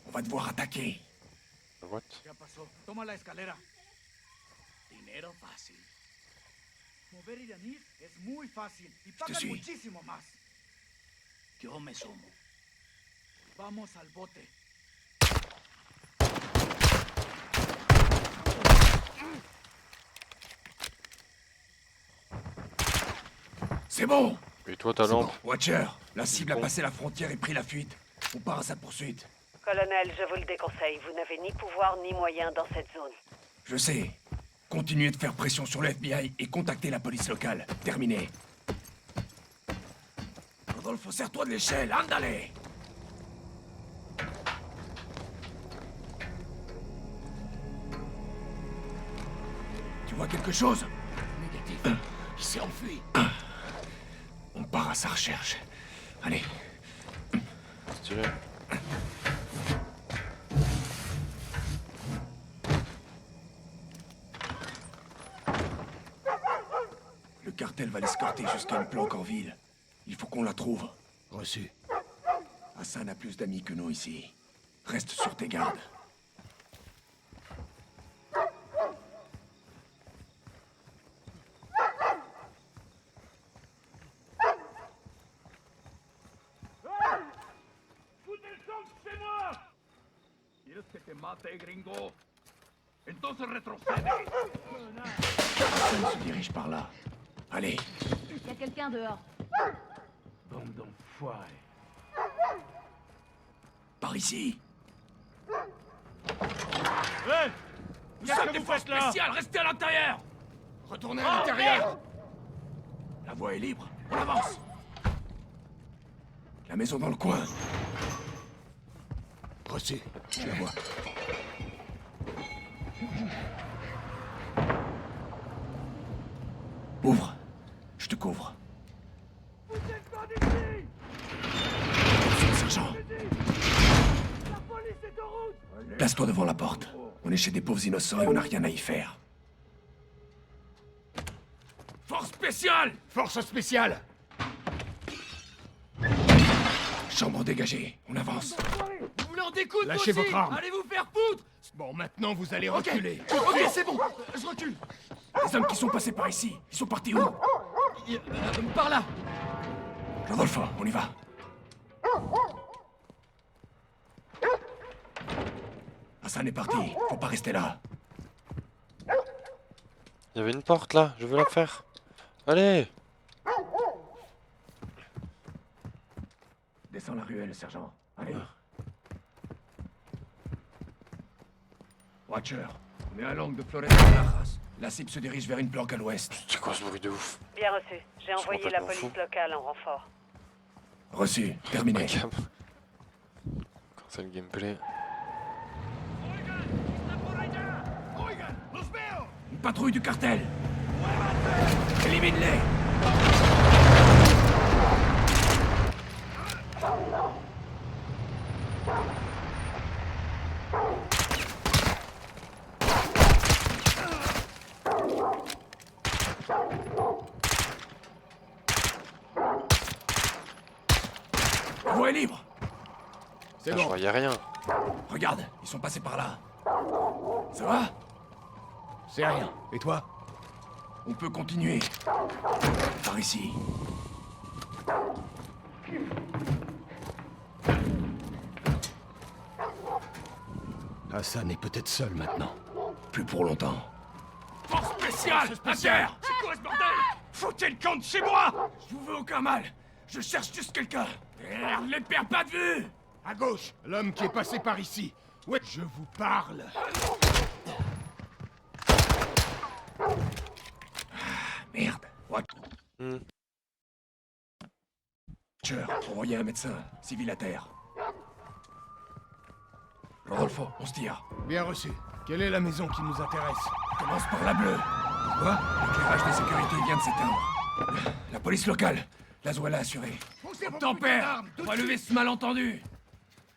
On va devoir attaquer. What? Toma la escalera. Dinero fácil. Mover iraníes es muy fácil y pagan suis. muchísimo más. Yo me sumo. Vamos al bote. C'est bon! Et toi, ta C'est lampe? bon. Watcher, la cible a passé la frontière et pris la fuite. On part à sa poursuite. Colonel, je vous le déconseille. Vous n'avez ni pouvoir ni moyen dans cette zone. Je sais. Continuez de faire pression sur le FBI et contactez la police locale. Terminé. Rodolfo, serre-toi de l'échelle, andale! Tu vois quelque chose? Négatif. Il s'est enfui. On part à sa recherche. Allez. Stylé. Le cartel va l'escorter jusqu'à une planque en ville. Il faut qu'on la trouve. Reçu. Hassan a plus d'amis que nous ici. Reste sur tes gardes. ¿Quieres que te mate, gringo? Entonces retrocede. Hassan se dirige par là. Allez. Il y a quelqu'un dehors. Bande d'enfoirés. Par ici. Hé! Nous sommes des forces spéciales, restez à l'intérieur! Retournez à l'intérieur! La voie est libre, on avance! La maison dans le coin. Reçu. Je la vois. Ouvre. Je te couvre. Sergent. Place-toi devant la porte. On est chez des pauvres innocents et on n'a rien à y faire. Force spéciale! Force spéciale! Chambre dégagée, on avance. Vous voulez en découdre? Lâchez votre arme. Allez vous faire foutre! Bon, maintenant vous allez reculer. Ok, c'est bon. Je recule. Les hommes qui sont passés par ici, ils sont partis où? Par là. Rodolfo, on y va. Hassan est parti, faut pas rester là. Il y avait une porte là, je veux la faire. Allez! Descends la ruelle, sergent. Allez. Watcher, on est à l'angle de Flores de Barajas. La cible se dirige vers une planque à l'ouest. C'est quoi ce bruit de ouf? Bien reçu. J'ai envoyé la complètement police fou. locale en renfort. Reçu, terminé. Quand c'est le gameplay. Une patrouille du cartel. Élimine-les. La voie est libre. C'est Je bon. voyais rien. Regarde, ils sont passés par là. Ça va? C'est rien. Et toi? On peut continuer. Par ici. Hassan est peut-être seul maintenant. Plus pour longtemps. Force spéciale! Inter! C'est quoi ce bordel? Foutez le camp de chez moi! Je vous veux aucun mal. Je cherche juste quelqu'un. Merde, les perds pas de vue! À gauche, l'homme qui est passé par ici. Ouais, je vous parle. Merde. Watcher, envoyez un médecin. Civil à terre. Rodolfo, on se tire. Bien reçu. Quelle est la maison qui nous intéresse? Commence par la bleue. Quoi? L'éclairage de sécurité vient de s'éteindre. La police locale. Laswell a assuré. Tempère! On va lever ce malentendu.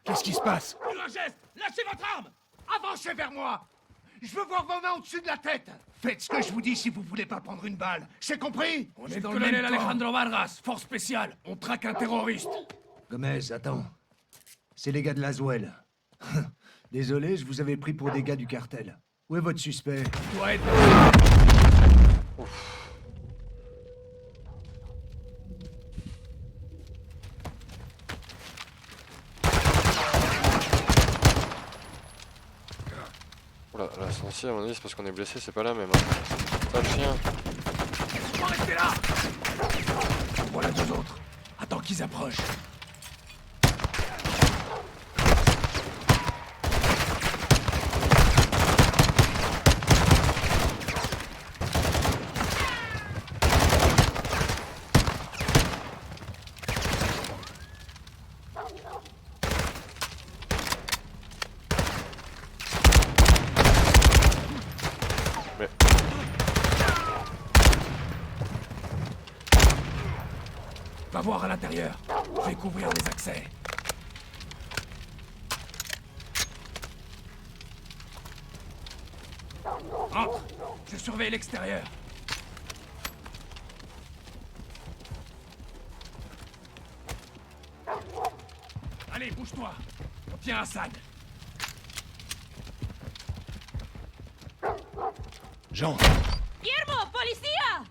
Qu'est-ce qui se passe? Un geste! Lâchez votre arme! Avancez vers moi! Je veux voir vos mains au-dessus de la tête! Faites ce que je vous dis si vous voulez pas prendre une balle. C'est compris? On est dans le colonel Alejandro Vargas, force spéciale. On traque un terroriste. Gomez, attends. C'est les gars de Laswell. Désolé, je vous avais pris pour des gars du cartel. Où est votre suspect? Doit être... Oula, l'incendie, à mon avis, c'est parce qu'on est blessé, c'est pas la même. Hein. Pas le chien. Faut rester là. Voilà deux autres. Attends qu'ils approchent. Va voir à l'intérieur. Je vais couvrir les accès. Entre. Je surveille l'extérieur. Allez, bouge-toi. Tiens Hassan. Jean. Guillermo, policía!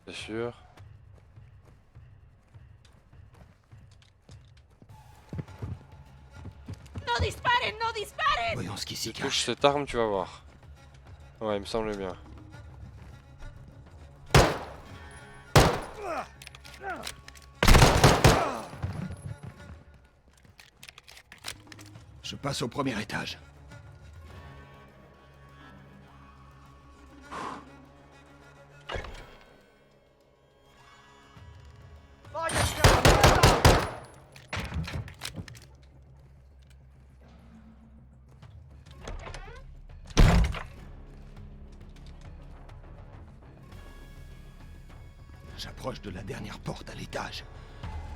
C'est sûr. ¡No disparen! ¡No disparen! Voyons ce qui s'y Tu touches cache. cette arme, tu vas voir. Ouais, il me semble bien. Je passe au premier étage. J'approche de la dernière porte à l'étage.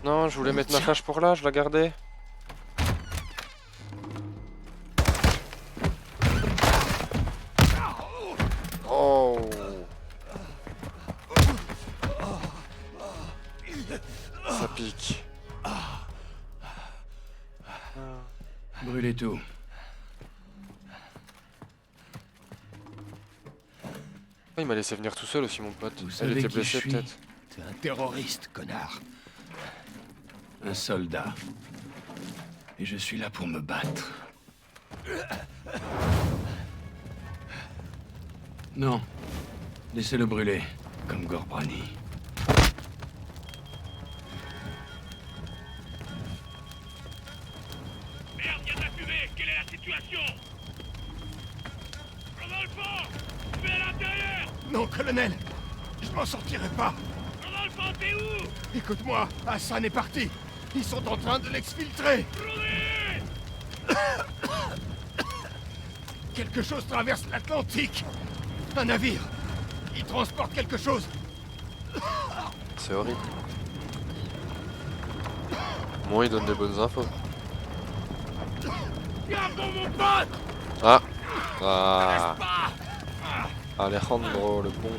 Non, je voulais mettre ma flash pour là, je la gardais. Oh. Ça pique. Brûlez tout. Il m'a laissé venir tout seul aussi, mon pote. Vous Elle savez était qui blessée je suis? peut-être. T'es un terroriste, connard. Un soldat. Et je suis là pour me battre. Non. Laissez-le brûler, comme Gorbrani. Merde, y'a de la fumée! Quelle est la situation? Rodolfo! Tu es à l'intérieur! Non, colonel! Je m'en sortirai pas! Rodolfo, t'es où? Écoute-moi, Hassan est parti! Ils sont en train de l'exfiltrer! Quelque chose traverse l'Atlantique! Un navire! Il transporte quelque chose! C'est horrible. Bon, il donne des bonnes infos. Tiens bon, mon pote! Ah. Ah. Alejandro, le bon.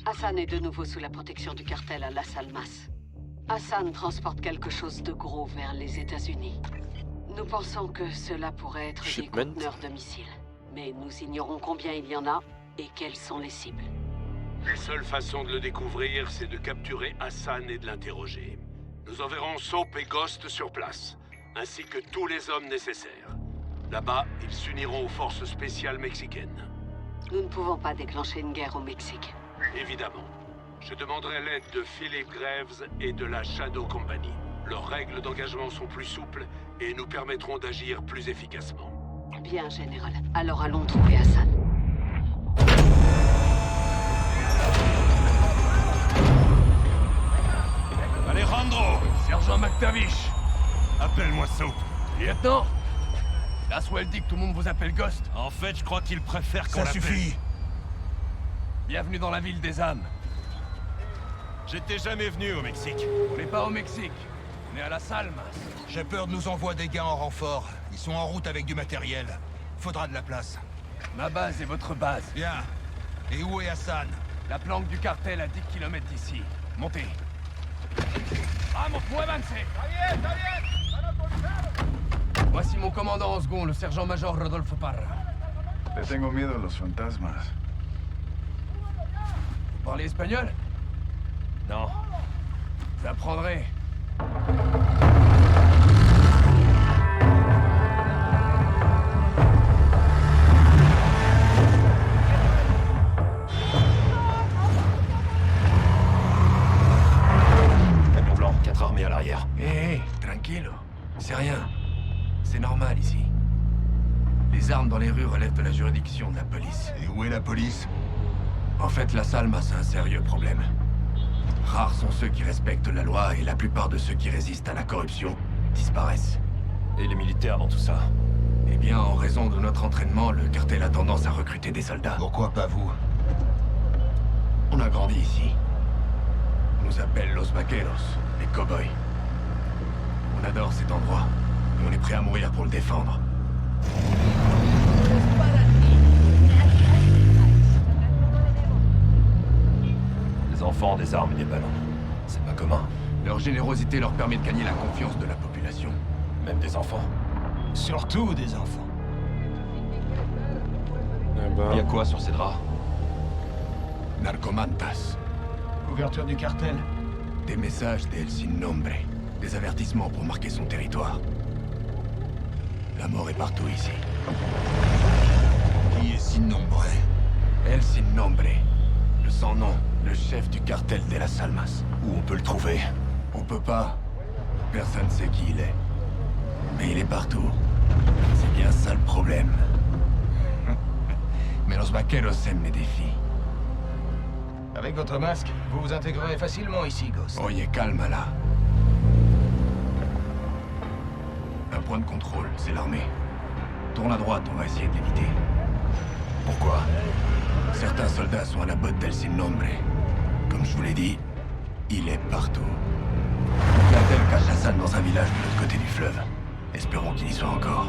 Hassan est de nouveau sous la protection du cartel à Las Almas. Hassan transporte quelque chose de gros vers les États-Unis. Nous pensons que cela pourrait être des conteneurs de missiles. Mais nous ignorons combien il y en a et quelles sont les cibles. La seule façon de le découvrir, c'est de capturer Hassan et de l'interroger. Nous enverrons Soap et Ghost sur place, ainsi que tous les hommes nécessaires. Là-bas, ils s'uniront aux forces spéciales mexicaines. Nous ne pouvons pas déclencher une guerre au Mexique. Évidemment. Je demanderai l'aide de Philip Graves et de la Shadow Company. Leurs règles d'engagement sont plus souples et nous permettront d'agir plus efficacement. Bien, Général. Alors allons trouver Hassan. Alejandro! Sergent McTavish! Appelle-moi Soap. Lieutenant! Laswell dit que tout le monde vous appelle Ghost. En fait, je crois qu'il préfère qu'on l'appelle. Ça suffit! Bienvenue dans la ville des âmes. J'étais jamais venu au Mexique. On n'est pas au Mexique. On est à Las Almas. Shepard nous envoie des gars en renfort. Ils sont en route avec du matériel. Faudra de la place. Ma base est votre base. Bien. Et où est Hassan? La planque du cartel à 10 km d'ici. Montez. Vamos, muévanse! Voici mon commandant en second, le sergent-major Rodolfo Parra. Le tengo miedo a los fantasmas. Vous parlez espagnol? Non. J'apprendrai. Camion blanc, 4 armées à l'arrière. Hé, tranquillo. C'est rien. C'est normal ici. Les armes dans les rues relèvent de la juridiction de la police. Et où est la police? En fait, Las Almas a un sérieux problème. Rares sont ceux qui respectent la loi et la plupart de ceux qui résistent à la corruption disparaissent. Et les militaires dans tout ça? Eh bien, en raison de notre entraînement, le cartel a tendance à recruter des soldats. Pourquoi pas vous? On a grandi ici. On nous appelle Los Vaqueros, les cow-boys. On adore cet endroit, et on est prêt à mourir pour le défendre. Les enfants, des armes et des ballons. C'est pas commun. Leur générosité leur permet de gagner la confiance de la population. Même des enfants. Surtout des enfants. Eh ben... Y a quoi sur ces draps? Narcomantas. Couverture du cartel. Des messages d'El Sin Nombre. Des avertissements pour marquer son territoire. La mort est partout ici. Qui est Sin Nombre? El Sin Nombre. Le sans-nom. Le chef du cartel de las Almas. Où on peut le trouver? On peut pas. Personne sait qui il est. Mais il est partout. C'est bien ça le problème. Mais los vaqueros aiment les défis. Avec votre masque, vous vous intégrerez facilement ici, Ghost. Oye, calme là. Un point de contrôle, c'est l'armée. Tourne à droite, on va essayer de l'éviter. Pourquoi? Certains soldats sont à la botte d'El Sin Nombre. Comme je vous l'ai dit, il est partout. Le cartel cache Hassan dans un village de l'autre côté du fleuve. Espérons qu'il y soit encore.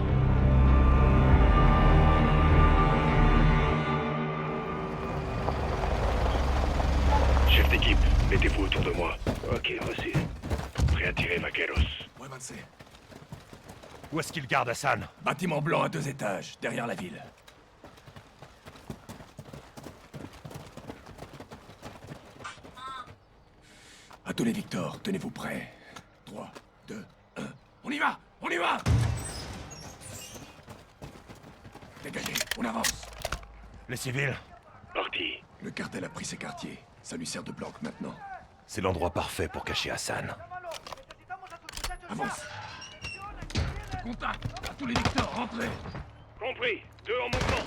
Chef d'équipe, mettez-vous autour de moi. Ok, reçu. Prêt à tirer, vaqueros. Où est-ce qu'il garde Hassan? Bâtiment blanc à 2 étages, derrière la ville. À tous les Victor, tenez-vous prêts. 3, 2, 1. On y va! On y va! Dégagez, on avance. Les civils? Parti. Le cartel a pris ses quartiers. Ça lui sert de planque maintenant. C'est l'endroit parfait pour cacher Hassan. Avance. Contact! À tous les Victor, rentrez! Compris. 2 en mouvement.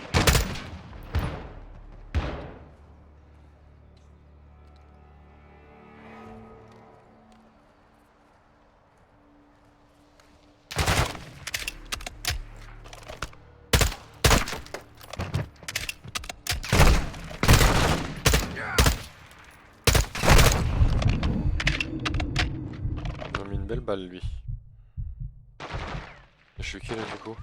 Il m'a mis une belle balle, lui. Je suis qui là du coup?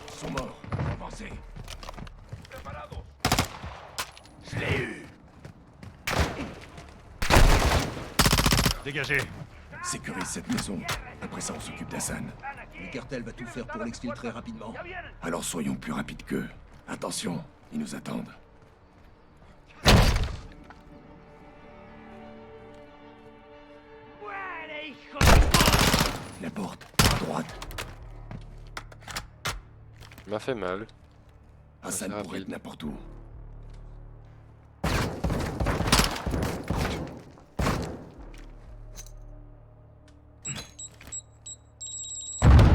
Ils sont morts. Avancez. Je l'ai eu. Dégagez. Sécurise cette maison. Après ça, on s'occupe d'Hassan. Le cartel va tout faire pour l'exfiltrer rapidement. Alors soyons plus rapides qu'eux. Attention, ils nous attendent. La porte, à droite. Il m'a fait mal. Hassan C'est pourrait être rapide. n'importe où.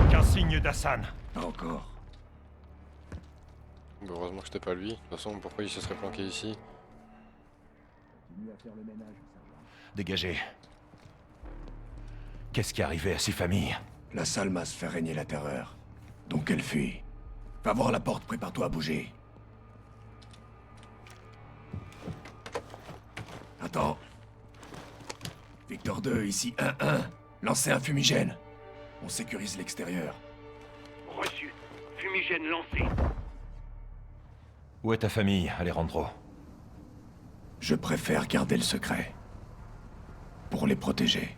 Qu'un signe d'Hassan. Pas encore. Bon, heureusement que c'était pas lui. De toute façon, pourquoi il se serait planqué ici? Dégagez. Qu'est-ce qui est arrivé à ces familles? La Salmas fait régner la terreur. Donc elle fuit. Va voir la porte, prépare-toi à bouger. Attends. Victor 2, ici 1-1. Lancez un fumigène. On sécurise l'extérieur. Reçu. Fumigène lancé. Où est ta famille, Alejandro? Je préfère garder le secret. Pour les protéger.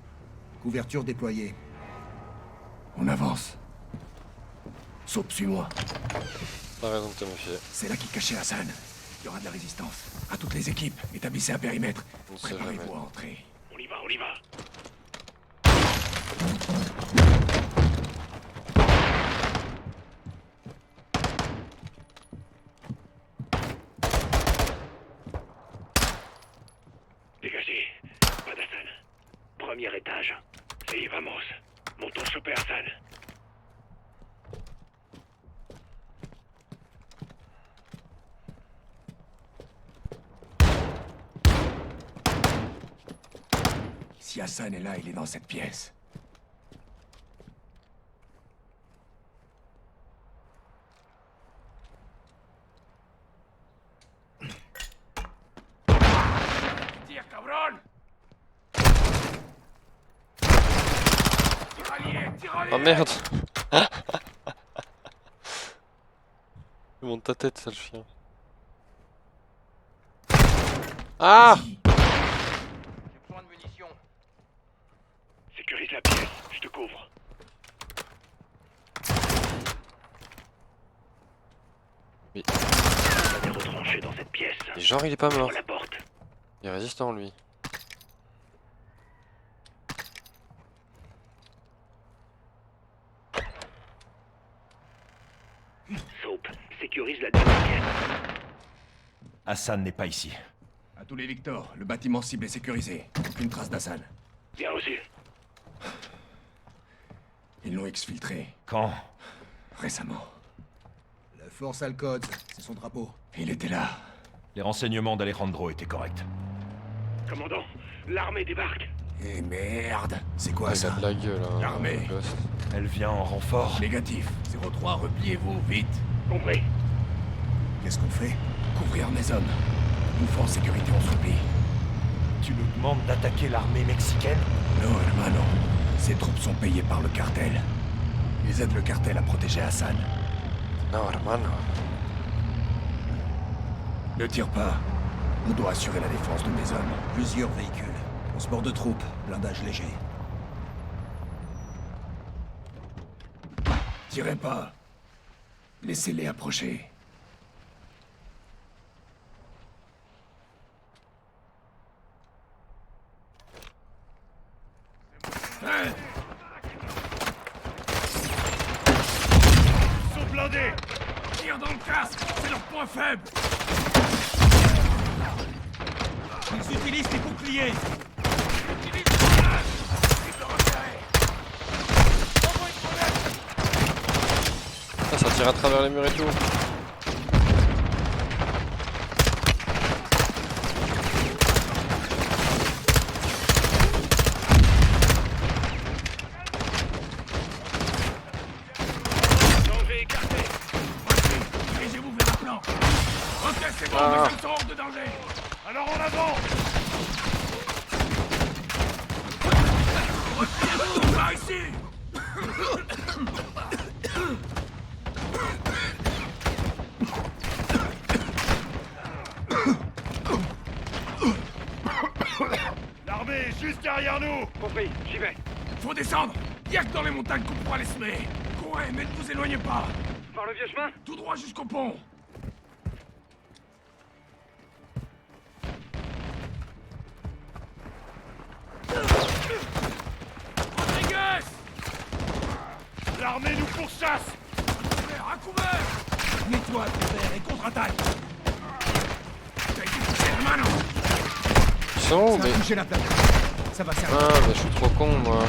Couverture déployée. On avance. Soap, suis-moi. T'as raison de te méfier. C'est là qu'est caché Hassan. Il y aura de la résistance. À toutes les équipes, établissez un périmètre. On sait Préparez-vous jamais. à entrer. On y va, on y va. Dégagez. Pas d'Hassan. Premier étage. Sí, vamos. Montons choper Hassan. Si Hassan est là, il est dans cette pièce. Tire, cabron. Oh merde. Il monte ta tête, sale chien. Ah! Sécurise la Je te couvre. Mais... On va retrancher dans cette pièce. Et genre il est pas mort. Ouvre la porte. Il est résistant lui. Soap, sécurise la deuxième pièce. Hassan n'est pas ici. À tous les Victor, le bâtiment cible est sécurisé. Aucune trace d'Hassan. Bien reçu. Ils l'ont exfiltré. Quand? Récemment. La force Al-Quds, c'est son drapeau. Il était là. Les renseignements d'Alejandro étaient corrects. Commandant, l'armée débarque. Eh merde. C'est quoi Ah, il ça? a de la gueule hein. L'armée. Ghost. Elle vient en renfort. Négatif. 03, repliez-vous, vite. Compris. Qu'est-ce qu'on fait? Couvrir mes hommes. Une fois en sécurité, on se replie. Tu nous demandes d'attaquer l'armée mexicaine? Non, hermano. Ces troupes sont payées par le cartel. Ils aident le cartel à protéger Hassan. Non, hermano. Ne tire pas. On doit assurer la défense de mes hommes. Plusieurs véhicules. Transport de troupes, blindage léger. Tirez pas. Laissez-les approcher. Hein? Ils sont blindés! Tire dans le casque, c'est leur point faible. Ils utilisent des boucliers! Ah, ça tire à travers les murs et tout. Danger écarté. Dirigez-vous vers la planque. Ok, c'est bon, Ah. mes hommes sont hors de danger. Alors en avant! Retirez-vous, par ici. L'armée est juste derrière nous! Compris, j'y vais. Faut descendre. Y'a que dans les montagnes qu'on pourra les semer. Courez, mais ne vous éloignez pas. Par le vieux chemin? Tout droit jusqu'au pont. Rodriguez! L'armée nous pourchasse! À couvert! Nettoie tes verres et contre-attaque! T'as été touché, hermano! Ils sont où, Ça mais... a touché la plaque. Ça va servir. Ah, bah je suis trop con moi.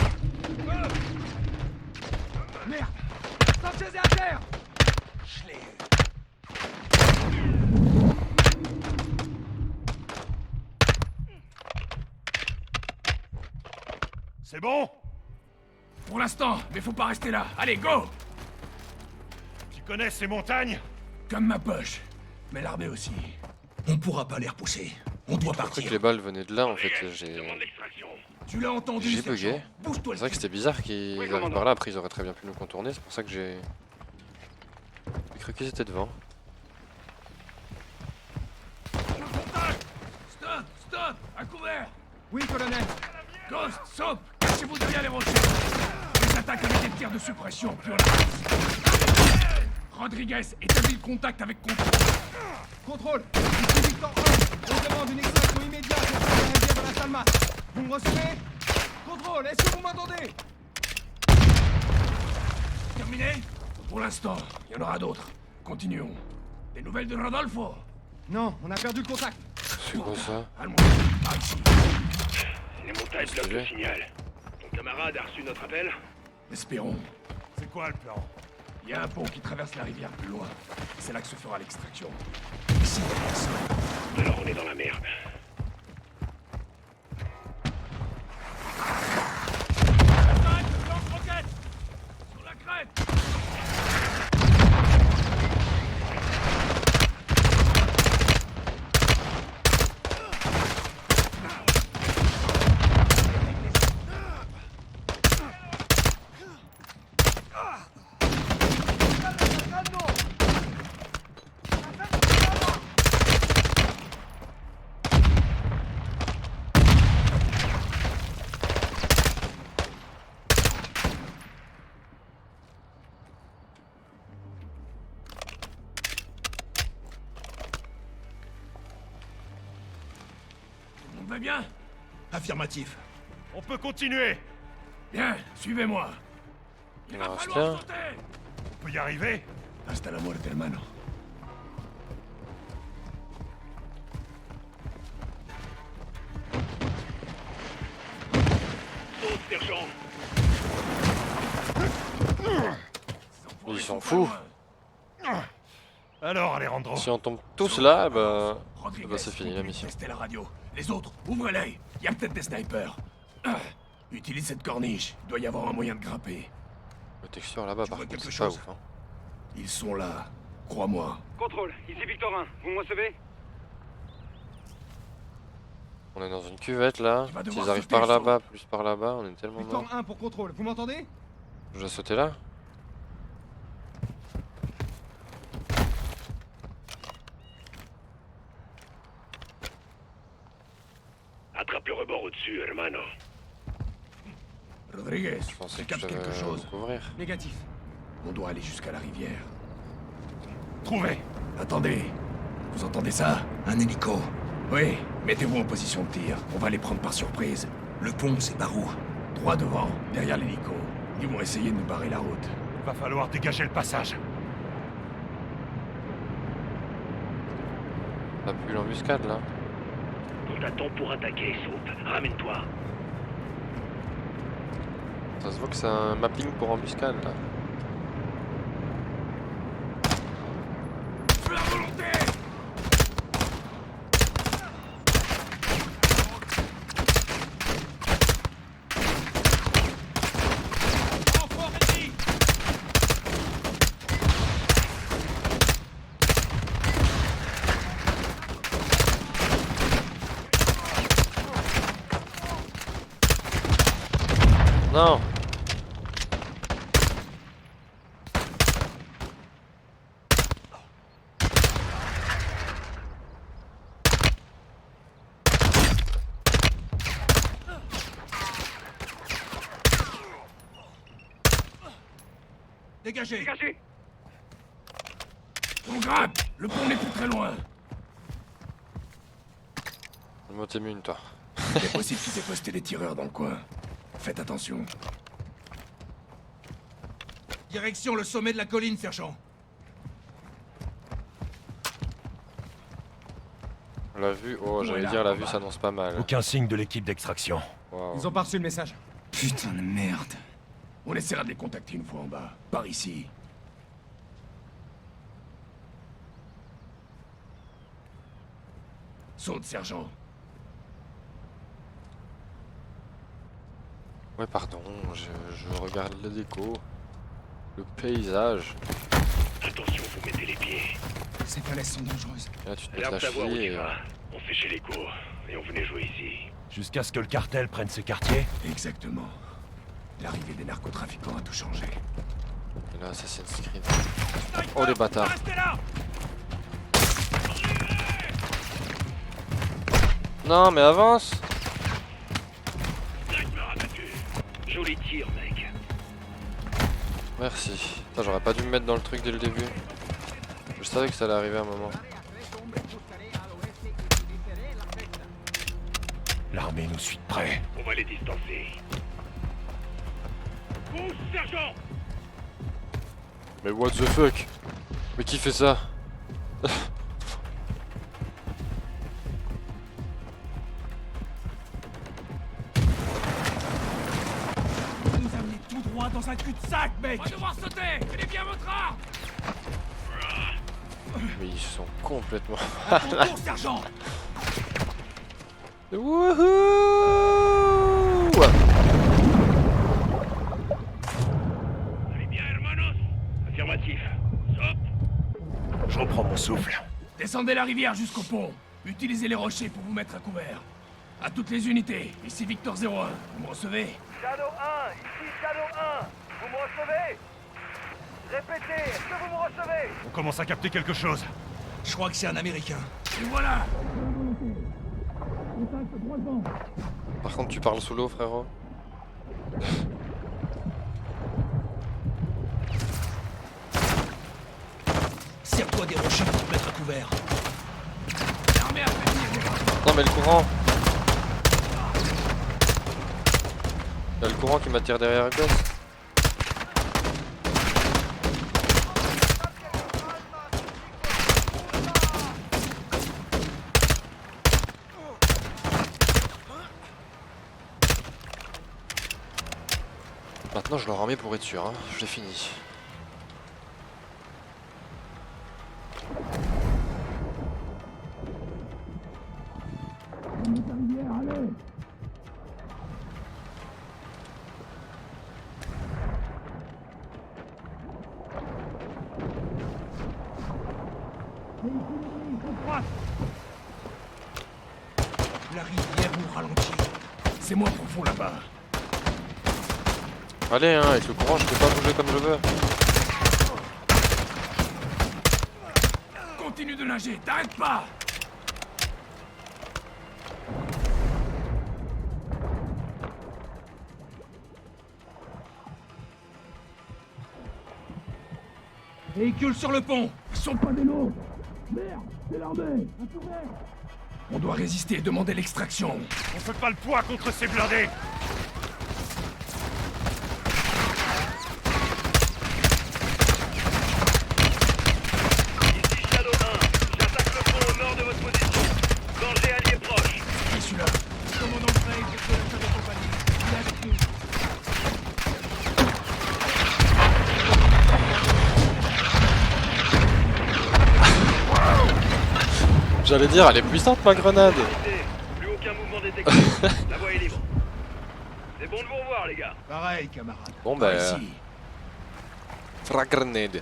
Merde! Sanchez à terre! Je l'ai eu. C'est bon? Pour l'instant, mais faut pas rester là. Allez, go! Tu connais ces montagnes? Comme ma poche. Mais l'armée aussi. On pourra pas les repousser. On doit Je crois partir. que les balles venaient de là en fait. Tu l'as entendu, J'ai sergent. bugué. Bouge-toi C'est vrai que c'était bizarre qu'ils arrivent par là, après ils auraient très bien pu nous contourner, c'est pour ça que j'ai cru qu'ils étaient devant. Stop! Stop! À couvert! Oui, colonel. Ghost! Soap! Cachez-vous derrière les rochers! Les attaques avec des tirs de suppression, puis on avance. Rodriguez, établis le contact avec Contrôle. Contrôle. Ici Victor 1. On demande une extraction immédiate des Amérindiens de la Salma. Vous me recevez? Contrôle, est-ce que vous m'entendez? Terminé? Pour l'instant, il y en aura d'autres. Continuons. Des nouvelles de Rodolfo? Non, on a perdu le contact. C'est quoi ça? Allons, par ici. Les montagnes bloquent le signal. Ton camarade a reçu notre appel? Espérons. C'est quoi le plan? Il y a un pont qui traverse la rivière plus loin. C'est là que se fera l'extraction. Ici, il y a personne. Alors on est dans la merde. Lance-roquette! Sur la crête! est bien? Affirmatif. On peut continuer. Bien, suivez-moi. Il en reste qu'un. On peut y arriver. Hasta la muerte, hermano. Saute, sergent. Il s'en fout. Alors, Alejandro. Si on tombe tous là, bah Rodriguez, c'est fini la mission. testez la radio. Les autres, ouvrez l'œil. Il y a peut-être des snipers. Utilise cette corniche. Il doit y avoir un moyen de grimper. La texture là-bas, par contre, c'est pas ouf. Hein. Ils sont là. Crois-moi. Contrôle, ici Victor 1. Vous me recevez? On est dans une cuvette là. Tu vas devoir S'ils arrivent sauter, par le là-bas, plus par là-bas, on est tellement Victor mort. 1 pour contrôle, vous m'entendez? Je dois sauter là? Attrape le rebord au-dessus, hermano. Rodriguez, Je pensais tu que captes je quelque devais chose? couvrir. Négatif. On doit aller jusqu'à la rivière. Trouvé. Attendez. Vous entendez ça? Un hélico. Oui, mettez-vous en position de tir. On va les prendre par surprise. Le pont, c'est par où? Droit devant, derrière l'hélico. Ils vont essayer de nous barrer la route. Va falloir dégager le passage. T'as plus l'embuscade là? On t'attend pour attaquer, Soap. Ramène-toi. Ça se voit que c'est un mapping pour embuscade là. Feu à volonté! Renfort ennemi! Non! Dégagez! Dégagez! On grimpe! Le pont n'est plus très loin. Moi t'es mune toi. Il est possible qu'ils aient posté des tireurs dans le coin. Faites attention. Direction le sommet de la colline, sergent. La vue, oh j'allais dire la vue s'annonce pas mal. Aucun signe de l'équipe d'extraction. Wow. Ils ont pas reçu le message. Putain de merde. On essaiera de les contacter une fois en bas. Par ici. Saute, sergent. Ouais pardon, je regarde la déco. Le paysage. Attention, vous mettez les pieds. Ces falaises sont dangereuses. Et là tu te mets L'air la de savoir où cheville tu et... vas. On fait chez les cours. Et on venait jouer ici. Jusqu'à ce que le cartel prenne ce quartier. Exactement. L'arrivée des narcotrafiquants a tout changé. Et là Assassin's Creed. Oh les bâtards. Restez là! Non mais avance! Sniper abattu. Joli tir, mec. Merci. Putain, j'aurais pas dû me mettre dans le truc dès le début. Je savais que ça allait arriver à un moment. L'armée nous suit de près. On va les distancer. Pousse, sergent! Mais what the fuck? Mais qui fait ça? Vous nous amenez tout droit dans un cul-de-sac, mec! On va devoir sauter! Tenez bien votre arme! Mais ils sont complètement... À ton tour, sergent! Wouhou! Allez bien, hermanos. Affirmatif. Stop. Je reprends mon souffle. Descendez la rivière jusqu'au pont. Utilisez les rochers pour vous mettre à couvert. À toutes les unités, ici Victor 01. Vous me recevez? Shadow 1, ici Shadow 1. Vous me recevez? Répétez, est-ce que vous me recevez? On commence à capter quelque chose. Je crois que c'est un Américain. Et voilà! Par contre tu parles sous l'eau frérot. Serre-toi des rochers pour te mettre à couvert. L'armée a fait venir des Non mais le courant! Y'a le courant qui m'attire derrière un gosse. Maintenant je leur en mets pour être sûr, hein. Je l'ai fini. La rivière nous ralentit. C'est moins profond là-bas. Allez, hein, avec le courant, je peux pas bouger comme je veux. Continue de nager, t'arrêtes pas! Véhicule sur le pont! Ils sont pas des nôtres! Merde, c'est l'armée! On doit résister et demander l'extraction. On fait pas le poids contre ces blindés. Ici Shadow 1, j'attaque le pont au nord de votre position. Danger allié proche. Et celui-là? Commandant Craig de la Shadow Company. Il est avec nous. J'allais dire, elle est puissante ma grenade. Plus aucun mouvement détecté. La voie est libre. C'est bon de vous revoir, les gars. Pareil, camarade. Bon Par bah... ici. Frag grenade.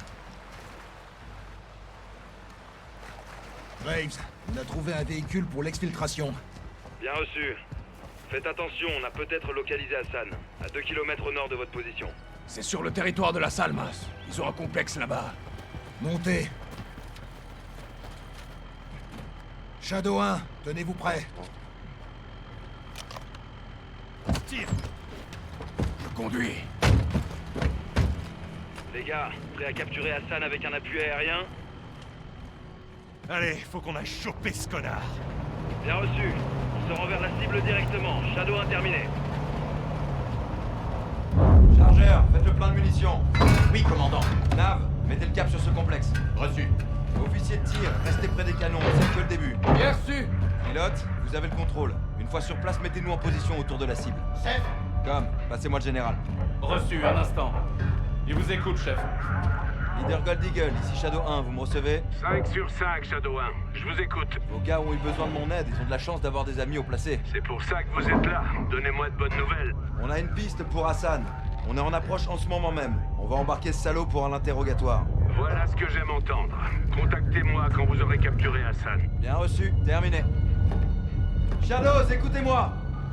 Graves, on a trouvé un véhicule pour l'exfiltration. Bien reçu. Faites attention, on a peut-être localisé Hassan, à 2 km au nord de votre position. C'est sur le territoire de la Salmas. Ils ont un complexe là-bas. Montez. Shadow 1, tenez-vous prêts. Tire. Je conduis. Les gars, prêts à capturer Hassan avec un appui aérien? Allez, faut qu'on aille choper ce connard. Bien reçu. On se rend vers la cible directement. Shadow 1 terminé. Chargeur, faites le plein de munitions. Oui, commandant. Nav, mettez le cap sur ce complexe. Reçu. Officier de tir, restez près des canons, c'est que le début. Bien reçu. Pilote, vous avez le contrôle. Une fois sur place, mettez-nous en position autour de la cible. Chef. Comme, passez-moi le général. Reçu, un instant. Il vous écoute, chef. Leader Gold Eagle, ici Shadow 1, vous me recevez? 5 sur 5, Shadow 1. Je vous écoute. Vos gars ont eu besoin de mon aide, ils ont de la chance d'avoir des amis au placé. C'est pour ça que vous êtes là. Donnez-moi de bonnes nouvelles. On a une piste pour Hassan. On est en approche en ce moment même. On va embarquer ce salaud pour un interrogatoire. Voilà ce que j'aime entendre. Contactez-moi quand vous aurez capturé Hassan. Bien reçu, terminé. Shadows, écoutez-moi.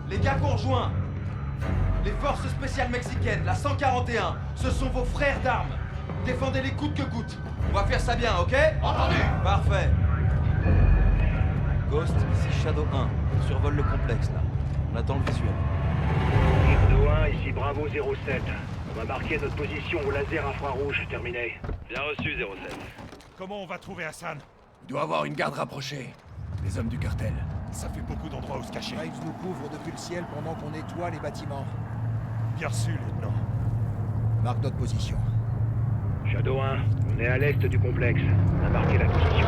Les gars qu'on rejoint. Les forces spéciales mexicaines, la 141, ce sont vos frères d'armes. Défendez-les coûte que coûte. On va faire ça bien, ok? Entendu. Parfait. Ghost, ici Shadow 1. On survole le complexe, là. On attend le visuel. Shadow 1, ici Bravo 07. On va marquer notre position au laser infrarouge. Terminé. Bien reçu, 07. Comment on va trouver Hassan? Il doit avoir une garde rapprochée. Les hommes du cartel. Ça fait beaucoup d'endroits où se cacher. Graves nous couvre depuis le ciel pendant qu'on nettoie les bâtiments. Bien reçu, lieutenant. Marque notre position. Shadow 1, on est à l'est du complexe. On a marqué la position.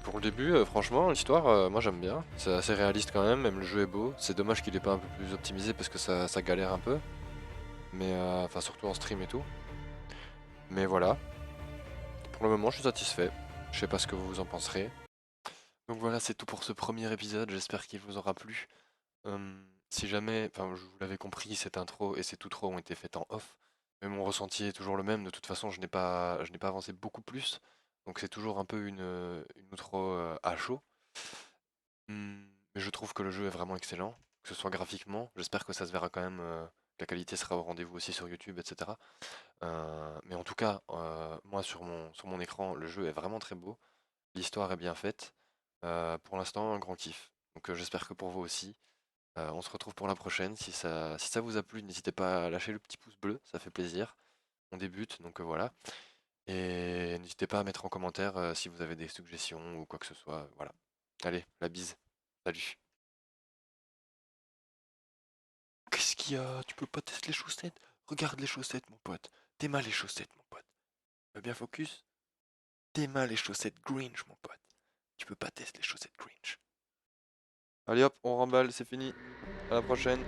Pour le début, franchement, l'histoire, moi j'aime bien. C'est assez réaliste quand même le jeu est beau. C'est dommage qu'il est pas un peu plus optimisé parce que ça galère un peu. Mais enfin surtout en stream et tout. Mais voilà. Pour le moment je suis satisfait. Je sais pas ce que vous en penserez. Donc voilà, c'est tout pour ce premier épisode, j'espère qu'il vous aura plu. Si jamais, enfin je vous l'avais compris, cette intro et cette outro ont été faites en off. Mais mon ressenti est toujours le même, de toute façon je n'ai pas avancé beaucoup plus. Donc c'est toujours un peu une outro à chaud. Mais je trouve que le jeu est vraiment excellent, que ce soit graphiquement. J'espère que ça se verra quand même, que la qualité sera au rendez-vous aussi sur YouTube, etc. Mais en tout cas, moi sur mon écran, le jeu est vraiment très beau. L'histoire est bien faite. Pour l'instant, un grand kiff. Donc j'espère que pour vous aussi. On se retrouve pour la prochaine. Si ça vous a plu, n'hésitez pas à lâcher le petit pouce bleu, ça fait plaisir. On débute, donc voilà. Et n'hésitez pas à mettre en commentaire si vous avez des suggestions ou quoi que ce soit. Voilà. Allez, la bise. Salut. Qu'est-ce qu'il y a? Tu peux pas tester les chaussettes? Regarde les chaussettes, mon pote. T'es mal les chaussettes, mon pote. Tu veux bien focus? T'es mal les chaussettes Grinch, mon pote. Tu peux pas tester les chaussettes Grinch. Allez hop, on remballe, c'est fini. À la prochaine.